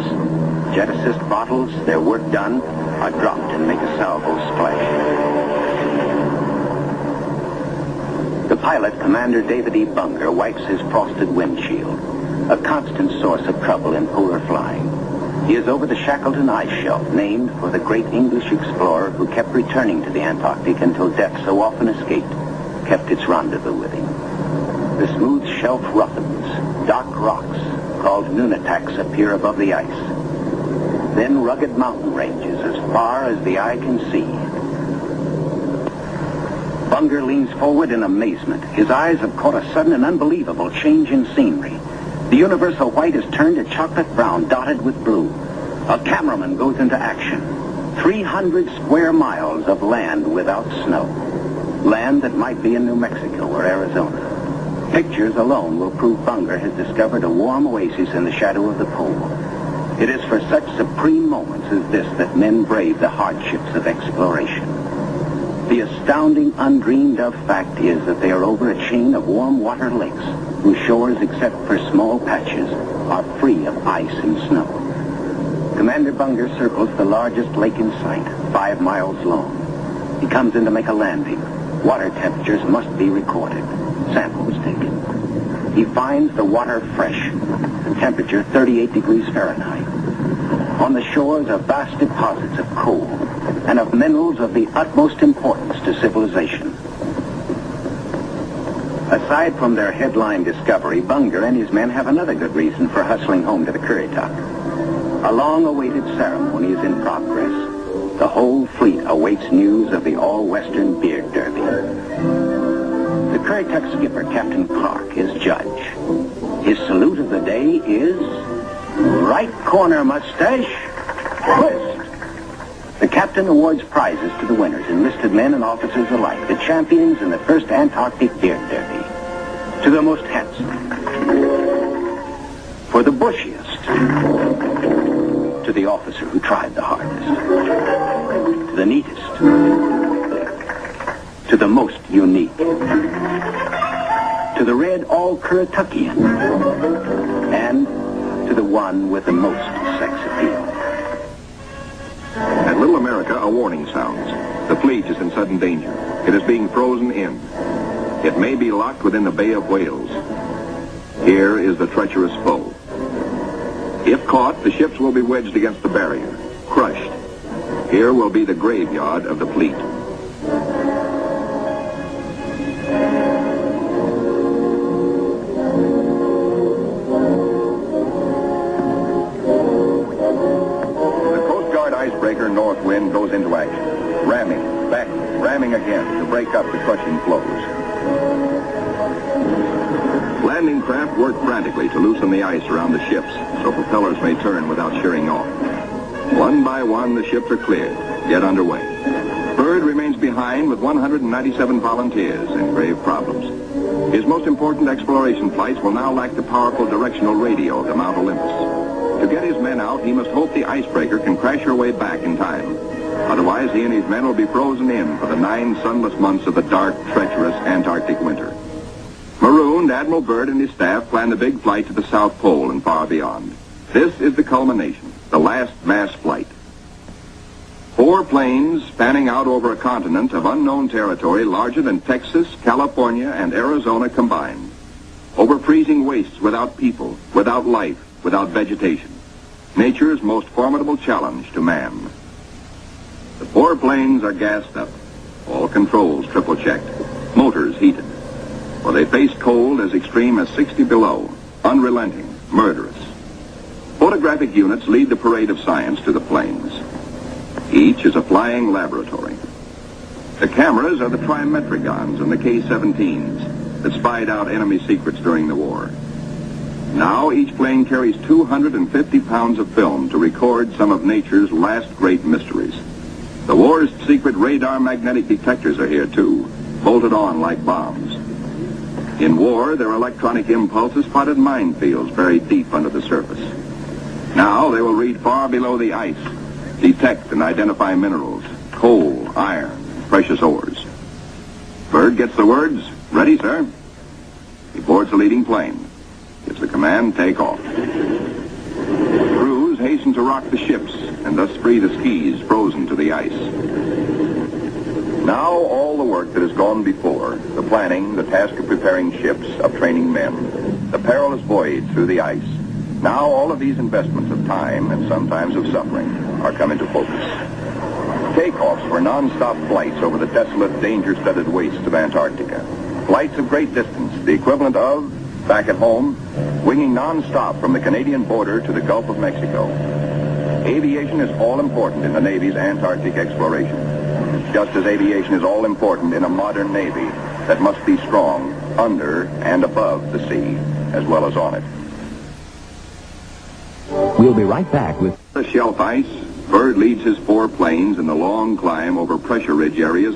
Jet assist bottles, their work done, are dropped and make a salvo splash. The pilot, Commander David E. Bunger, wipes his frosted windshield, a constant source of trouble in polar flying. He is over the Shackleton ice shelf, named for the great English explorer who kept returning to the Antarctic until death, so often escaped, kept its rendezvous with him. The smooth shelf roughens. Dark rocks, called nunataks, appear above the ice. Then rugged mountain ranges as far as the eye can see. Bunger leans forward in amazement. His eyes have caught a sudden and unbelievable change in scenery. The universal white has turned to chocolate brown, dotted with blue. A cameraman goes into action. 300 square miles of land without snow. Land that might be in New Mexico or Arizona. Pictures alone will prove Bunger has discovered a warm oasis in the shadow of the pole. It is for such supreme moments as this that men brave the hardships of exploration. The astounding, undreamed-of fact is that they are over a chain of warm water lakes whose shores, except for small patches, are free of ice and snow. Commander Bunger circles the largest lake in sight, 5 miles long. He comes in to make a landing. Water temperatures must be recorded. Samples taken. He finds the water fresh, the temperature 38 degrees Fahrenheit. On the shores are vast deposits of coal and of minerals of the utmost importance to civilization. Aside from their headline discovery, Bunger and his men have another good reason for hustling home to the Currituck. A long-awaited ceremony is in progress. The whole fleet awaits news of the all-Western beard derby. The Currituck skipper, Captain Clark, is judge. His salute of the day is right corner mustache, twist. The captain awards prizes to the winners, enlisted men and officers alike, the champions in the first Antarctic Beard Derby. To the most handsome. For the bushiest. To the officer who tried the hardest. To the neatest. To the most unique. To the red all-Currituckian. And to the one with the most sex appeal. At Little America, a warning sounds. The fleet is in sudden danger. It is being frozen in. It may be locked within the Bay of Whales. Here is the treacherous foe. If caught, the ships will be wedged against the barrier, crushed. Here will be the graveyard of the fleet. Icebreaker Northwind goes into action, ramming, backing, ramming again to break up the crushing floes. Landing craft work frantically to loosen the ice around the ships so propellers may turn without shearing off. One by one, the ships are cleared, get underway. Byrd remains behind with 197 volunteers in grave problems. His most important exploration flights will now lack the powerful directional radio of the Mount Olympus. To get his men out, he must hope the icebreaker can crash her way back in time. Otherwise, he and his men will be frozen in for the 9 sunless months of the dark, treacherous Antarctic winter. Marooned, Admiral Byrd and his staff plan the big flight to the South Pole and far beyond. This is the culmination, the last mass flight. 4 planes spanning out over a continent of unknown territory larger than Texas, California, and Arizona combined. Over freezing wastes without people, without life, without vegetation. Nature's most formidable challenge to man. The 4 planes are gassed up. All controls triple checked. Motors heated. For they face cold as extreme as 60 below. Unrelenting, murderous. Photographic units lead the parade of science to the planes. Each is a flying laboratory. The cameras are the trimetricons and the K-17s that spied out enemy secrets during the war. Now each plane carries 250 pounds of film to record some of nature's last great mysteries. The war's secret radar magnetic detectors are here too, bolted on like bombs. In war, their electronic impulses spotted minefields buried deep under the surface. Now they will read far below the ice, detect and identify minerals, coal, iron, precious ores. Byrd gets the words, "Ready, sir." He boards the leading plane. Gives the command, take off. Crews hasten to rock the ships and thus free the skis frozen to the ice. Now all the work that has gone before, the planning, the task of preparing ships, of training men, the perilous voyage through the ice, now all of these investments of time and sometimes of suffering are come into focus. Takeoffs for non-stop flights over the desolate, danger-studded wastes of Antarctica. Flights of great distance, the equivalent of, back at home, winging non-stop from the Canadian border to the Gulf of Mexico. Aviation is all important in the Navy's Antarctic exploration, just as aviation is all important in a modern Navy that must be strong under and above the sea, as well as on it. We'll be right back with The shelf ice, Byrd leads his 4 planes in the long climb over pressure ridge areas,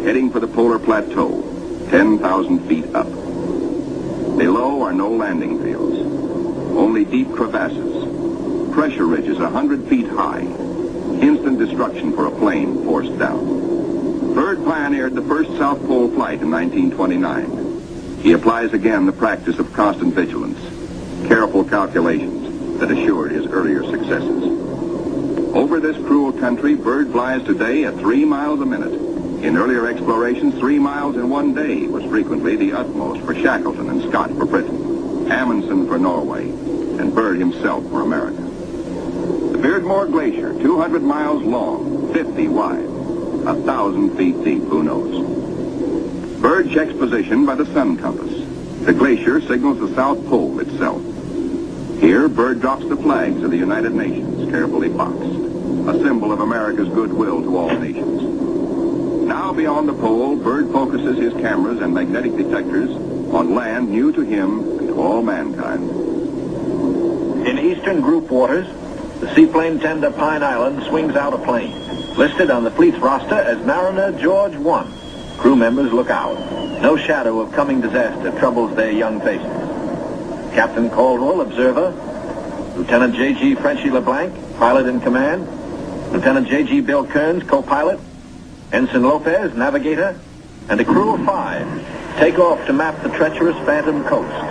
heading for the polar plateau, 10,000 feet up. Below are no landing fields, only deep crevasses, pressure ridges 100 feet high, instant destruction for a plane forced down. Byrd pioneered the first South Pole flight in 1929. He applies again the practice of constant vigilance, careful calculations that assured his earlier successes. Over this cruel country, Byrd flies today at 3 miles a minute. In earlier explorations, 3 miles in one day was frequently the utmost for Shackleton and Scott for Britain, Amundsen for Norway, and Byrd himself for America. The Beardmore Glacier, 200 miles long, 50 wide, 1,000 feet deep, who knows. Byrd checks position by the sun compass. The glacier signals the South Pole itself. Here, Byrd drops the flags of the United Nations, carefully boxed, a symbol of America's goodwill to all nations. Now beyond the pole, Byrd focuses his cameras and magnetic detectors on land new to him and to all mankind. In eastern group waters, the seaplane tender Pine Island swings out a plane, Listed on the fleet's roster as Mariner George 1. Crew members look out. No shadow of coming disaster troubles their young faces. Captain Caldwell, observer. Lieutenant J.G. Frenchy LeBlanc, pilot in command. Lieutenant J.G. Bill Kearns, co-pilot. Ensign Lopez, navigator. And a crew of 5 take off to map the treacherous Phantom coast.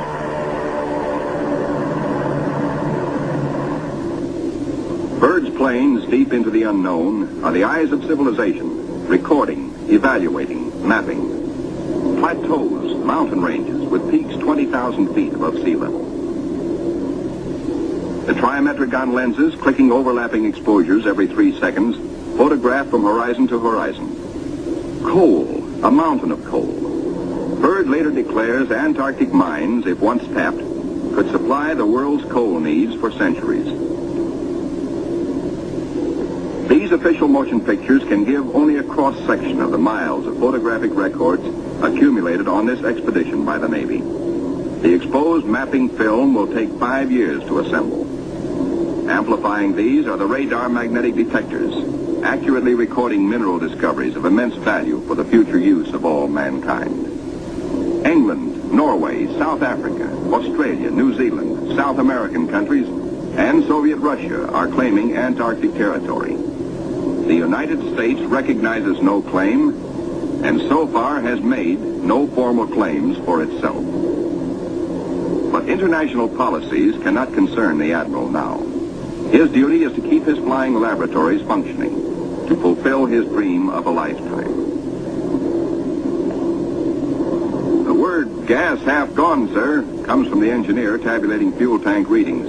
Byrd's planes, deep into the unknown, are the eyes of civilization, recording, evaluating, mapping. Plateaus, mountain ranges, with peaks 20,000 feet above sea level. The trimetric-on lenses, clicking overlapping exposures every 3 seconds, photograph from horizon to horizon. Coal, a mountain of coal. Byrd later declares Antarctic mines, if once tapped, could supply the world's coal needs for centuries. These official motion pictures can give only a cross-section of the miles of photographic records accumulated on this expedition by the Navy. The exposed mapping film will take 5 years to assemble. Amplifying these are the radar magnetic detectors, accurately recording mineral discoveries of immense value for the future use of all mankind. England, Norway, South Africa, Australia, New Zealand, South American countries, and Soviet Russia are claiming Antarctic territory. The United States recognizes no claim, and so far has made no formal claims for itself. But international policies cannot concern the Admiral now. His duty is to keep his flying laboratories functioning, to fulfill his dream of a lifetime. The word, "Gas half gone, sir," comes from the engineer tabulating fuel tank readings.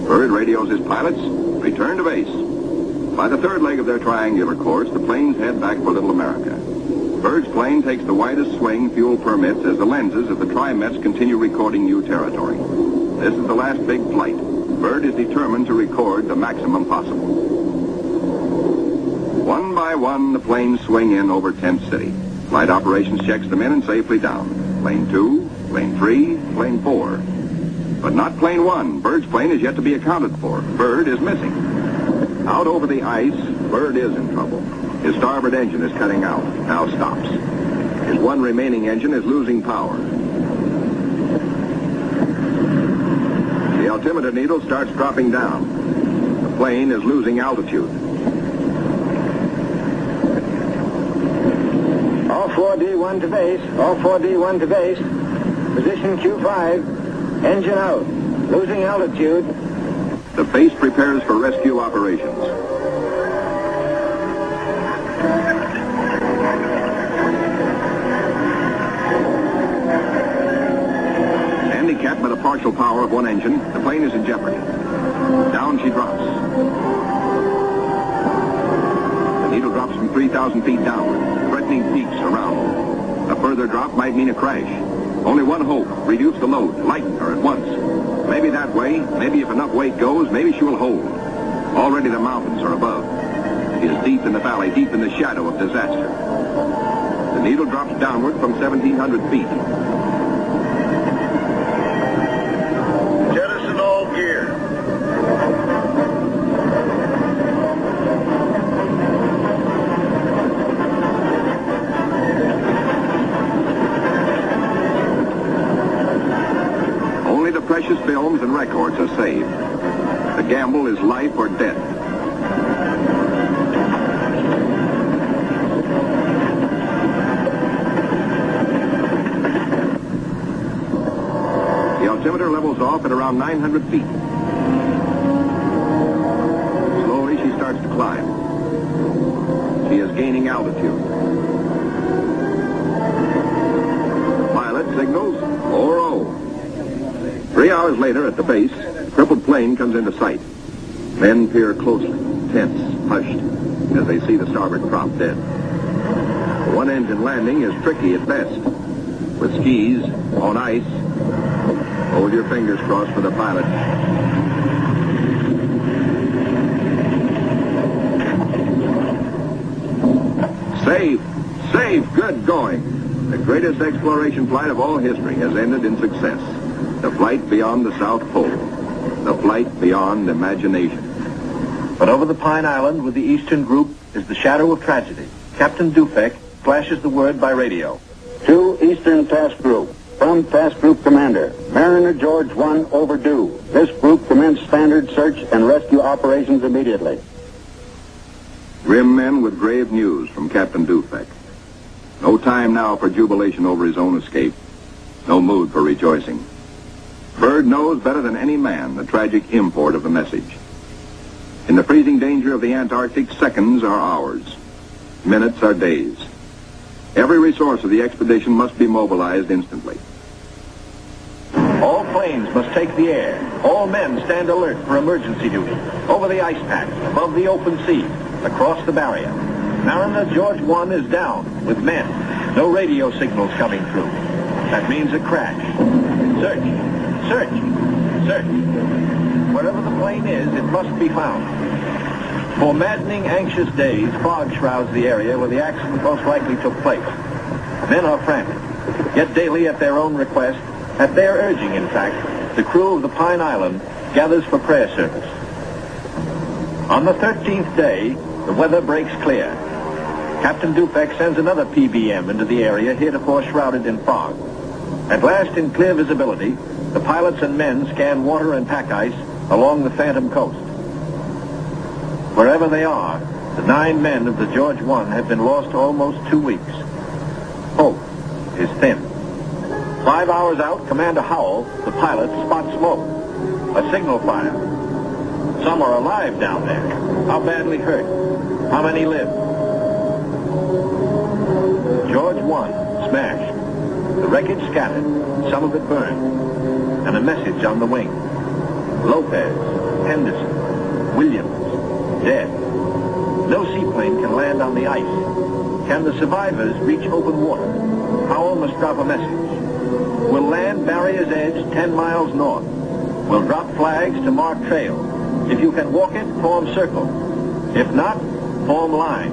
Byrd radios his pilots, return to base. By the third leg of their triangular course, the planes head back for Little America. Byrd's plane takes the widest swing fuel permits as the lenses of the trimets continue recording new territory. This is the last big flight. Byrd is determined to record the maximum possible. One by one, the planes swing in over Tent City. Flight operations checks them in and safely down. Plane 2, plane 3, plane 4. But not plane 1. Byrd's plane is yet to be accounted for. Byrd is missing. Out over the ice, Byrd is in trouble. His starboard engine is cutting out, now stops. His one remaining engine is losing power. The altimeter needle starts dropping down. The plane is losing altitude. All 4D1 to base. All 4D1 to base. Position Q5. Engine out. Losing altitude. The base prepares for rescue operations. Handicapped by the partial power of one engine, the plane is in jeopardy. Down she drops. The needle drops from 3,000 feet downward, threatening peaks around. A further drop might mean a crash. Only one hope: reduce the load, lighten her at once. Maybe that way, maybe if enough weight goes, maybe she will hold. Already the mountains are above. She is deep in the valley, deep in the shadow of disaster. The needle drops downward from 1,700 feet. Jettison all gear. Only the precious films and records are saved. The gamble is life or death. The altimeter levels off at around 900 feet. Slowly she starts to climb. She is gaining altitude. Pilot signals 4-0. 3 hours later at the base, the crippled plane comes into sight. Men peer closely, tense, hushed, as they see the starboard prop dead. The one-engine landing is tricky at best. With skis, on ice, hold your fingers crossed for the pilot. Safe! Safe! Good going! The greatest exploration flight of all history has ended in success. The flight beyond the South Pole. The flight beyond imagination. But over the Pine Island with the Eastern Group is the shadow of tragedy. Captain Dufek flashes the word by radio. To Eastern Task Group. From Task Group Commander, Mariner George 1 overdue. This group commence standard search and rescue operations immediately. Grim men with grave news from Captain Dufek. No time now for jubilation over his own escape. No mood for rejoicing. Byrd knows better than any man the tragic import of the message. In the freezing danger of the Antarctic, seconds are hours. Minutes are days. Every resource of the expedition must be mobilized instantly. All planes must take the air. All men stand alert for emergency duty. Over the ice packs, above the open sea, across the barrier. Mariner George 1 is down with men. No radio signals coming through. That means a crash. Search, search, search. Wherever the plane is, it must be found. For maddening, anxious days, fog shrouds the area where the accident most likely took place. Men are frantic. Yet daily, at their own request, at their urging, in fact, the crew of the Pine Island gathers for prayer service. On the 13th day, the weather breaks clear. Captain Dufek sends another PBM into the area heretofore shrouded in fog. At last, in clear visibility, the pilots and men scan water and pack ice along the Phantom Coast. Wherever they are, the 9 men of the George 1 have been lost almost 2 weeks. Hope is thin. 5 hours out, Commander Howell, the pilot, spots smoke. A signal fire. Some are alive down there. How badly hurt? How many live? George 1 smashed. The wreckage scattered, some of it burned. And a message on the wing. Lopez, Henderson, Williams, dead. No seaplane can land on the ice. Can the survivors reach open water? Howell must drop a message. We'll land Barrier's Edge 10 miles north. We'll drop flags to mark trail. If you can walk it, form circle. If not, form line.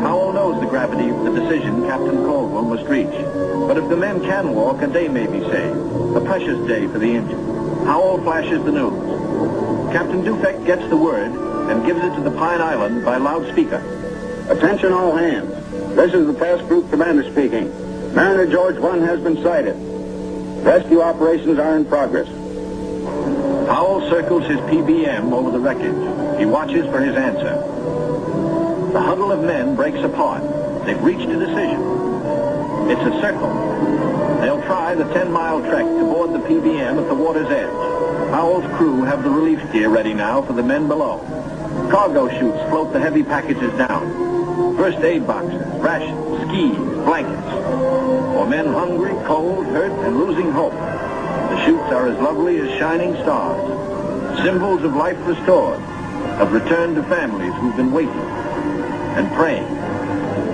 Howell knows the gravity of the decision Captain Caldwell must reach. But if the men can walk, a day may be saved. A precious day for the injured. Howell flashes the news. Captain Dufek gets the word and gives it to the Pine Island by loudspeaker. Attention all hands. This is the Task Group Commander speaking. Mariner George 1 has been sighted. Rescue operations are in progress. Howell circles his PBM over the wreckage. He watches for his answer. The huddle of men breaks apart. They've reached a decision. It's a circle. They'll try the 10-mile trek to board the PBM at the water's edge. Howell's crew have the relief gear ready now for the men below. Cargo chutes float the heavy packages down. First aid boxes, rations, skis, blankets. For men hungry, cold, hurt, and losing hope. The chutes are as lovely as shining stars. Symbols of life restored, of return to families who've been waiting and praying.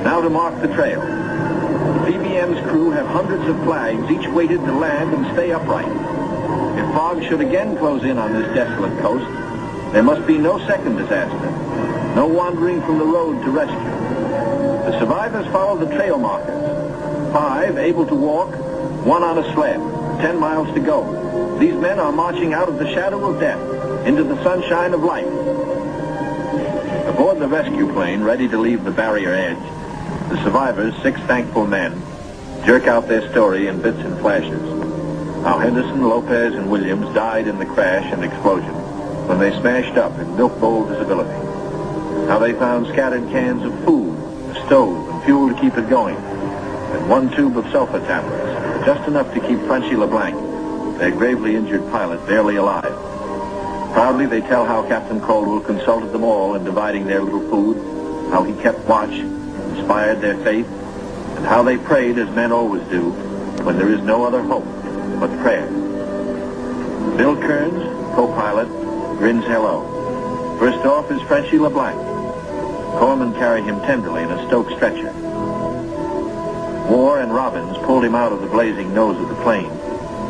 Now to mark the trail. The PBM's crew have hundreds of flags, each weighted to land and stay upright. If fog should again close in on this desolate coast, there must be no second disaster. No wandering from the road to rescue. The survivors follow the trail markers. 5 able to walk, 1 on a sled. 10 miles to go. These men are marching out of the shadow of death into the sunshine of life. Aboard the rescue plane, ready to leave the barrier edge, the survivors, 6 thankful men, jerk out their story in bits and flashes. How Henderson, Lopez, and Williams died in the crash and explosion when they smashed up in milk bowl visibility. How they found scattered cans of food, a stove, and fuel to keep it going, and 1 tube of sulfur tablets, just enough to keep Frenchy LeBlanc, their gravely injured pilot, barely alive. Proudly they tell how Captain Caldwell consulted them all in dividing their little food, how he kept watch, inspired their faith, and how they prayed as men always do when there is no other hope but prayer. Bill Kearns, co-pilot, grins hello. First off is Frenchy LeBlanc. Corpsmen carried him tenderly in a Stoke stretcher. Moore and Robbins pulled him out of the blazing nose of the plane,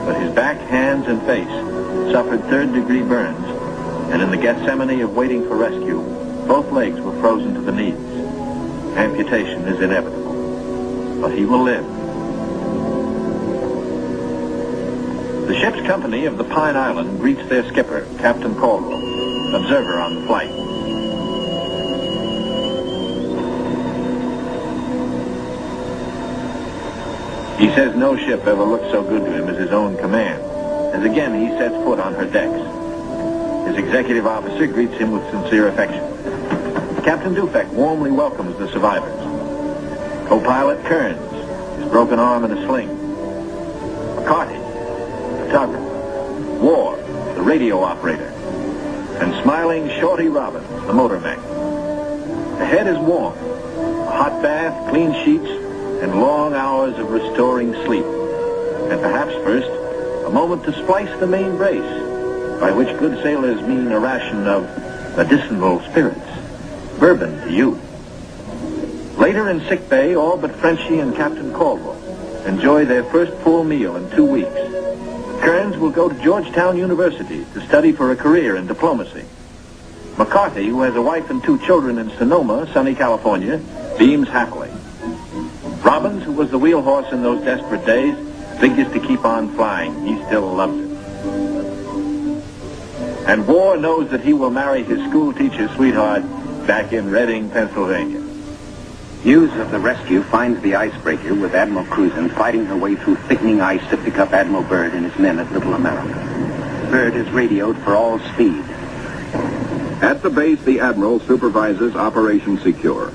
but his back, hands, and face suffered 3rd-degree burns, and in the Gethsemane of waiting for rescue, both legs were frozen to the knees. Amputation is inevitable, but he will live. The ship's company of the Pine Island greets their skipper, Captain Caldwell. observer on the flight. He says no ship ever looked so good to him as his own command, as again he sets foot on her decks. His executive officer greets him with sincere affection. Captain Dufek warmly welcomes the survivors. Co-pilot Kearns, his broken arm in a sling. McCarty, photographer. War, the radio operator. And smiling Shorty Robbins, the motor mech. The head is warm. A hot bath, clean sheets, and long hours of restoring sleep. And perhaps first, a moment to splice the main brace, by which good sailors mean a ration of medicinal spirits. Bourbon to you. Later in sick bay, all but Frenchie and Captain Caldwell enjoy their first full meal in 2 weeks. Kearns will go to Georgetown University to study for a career in diplomacy. McCarthy, who has a wife and 2 children in Sonoma, sunny California, beams happily. Robbins, who was the wheel horse in those desperate days, figures to keep on flying. He still loves it. And War knows that he will marry his school teacher sweetheart back in Reading, Pennsylvania. News of the rescue finds the icebreaker with Admiral Cruzen fighting her way through thickening ice to pick up Admiral Byrd and his men at Little America. Byrd is radioed for all speed. At the base, the Admiral supervises Operation Secure.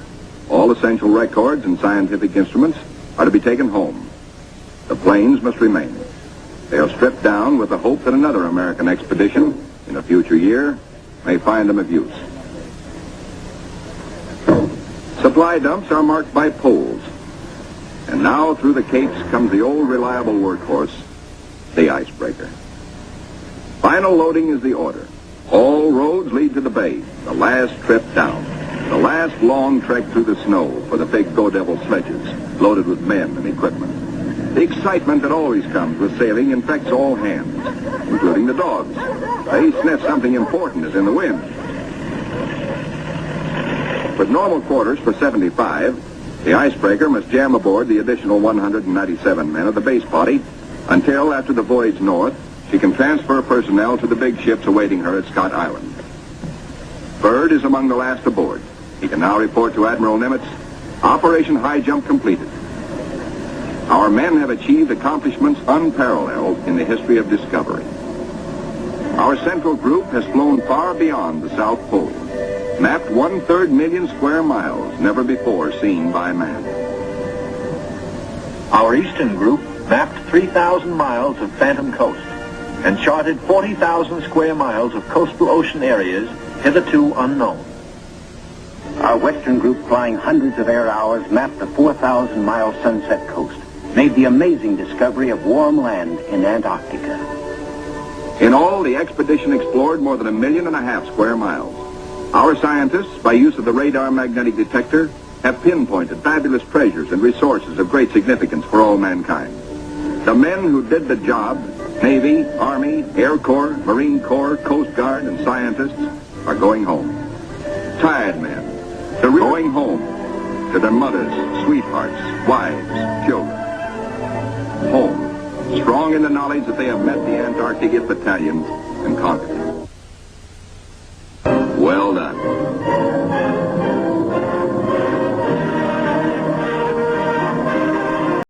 All essential records and scientific instruments are to be taken home. The planes must remain. They are stripped down with the hope that another American expedition in a future year may find them of use. Supply dumps are marked by poles. And now through the capes comes the old reliable workhorse, the icebreaker. Final loading is the order. All roads lead to the bay, the last trip down. The last long trek through the snow for the big Go Devil sledges, loaded with men and equipment. The excitement that always comes with sailing infects all hands, including the dogs. They sniff something important is in the wind. With normal quarters for 75, the icebreaker must jam aboard the additional 197 men of the base body until, after the voyage north, she can transfer personnel to the big ships awaiting her at Scott Island. Byrd is among the last aboard. He can now report to Admiral Nimitz, Operation Highjump completed. Our men have achieved accomplishments unparalleled in the history of discovery. Our central group has flown far beyond the South Pole, mapped 1/3 million square miles never before seen by man. Our eastern group mapped 3,000 miles of phantom coast and charted 40,000 square miles of coastal ocean areas hitherto unknown. Our western group, flying hundreds of air hours, mapped the 4,000-mile Sunset Coast, made the amazing discovery of warm land in Antarctica. In all, the expedition explored more than 1.5 million square miles. Our scientists, by use of the radar magnetic detector, have pinpointed fabulous treasures and resources of great significance for all mankind. The men who did the job, Navy, Army, Air Corps, Marine Corps, Coast Guard, and scientists, are going home. Tired men, they're going home to their mothers, sweethearts, wives, children. Home, strong in the knowledge that they have met the Antarctic battalions and conquered it. Well done.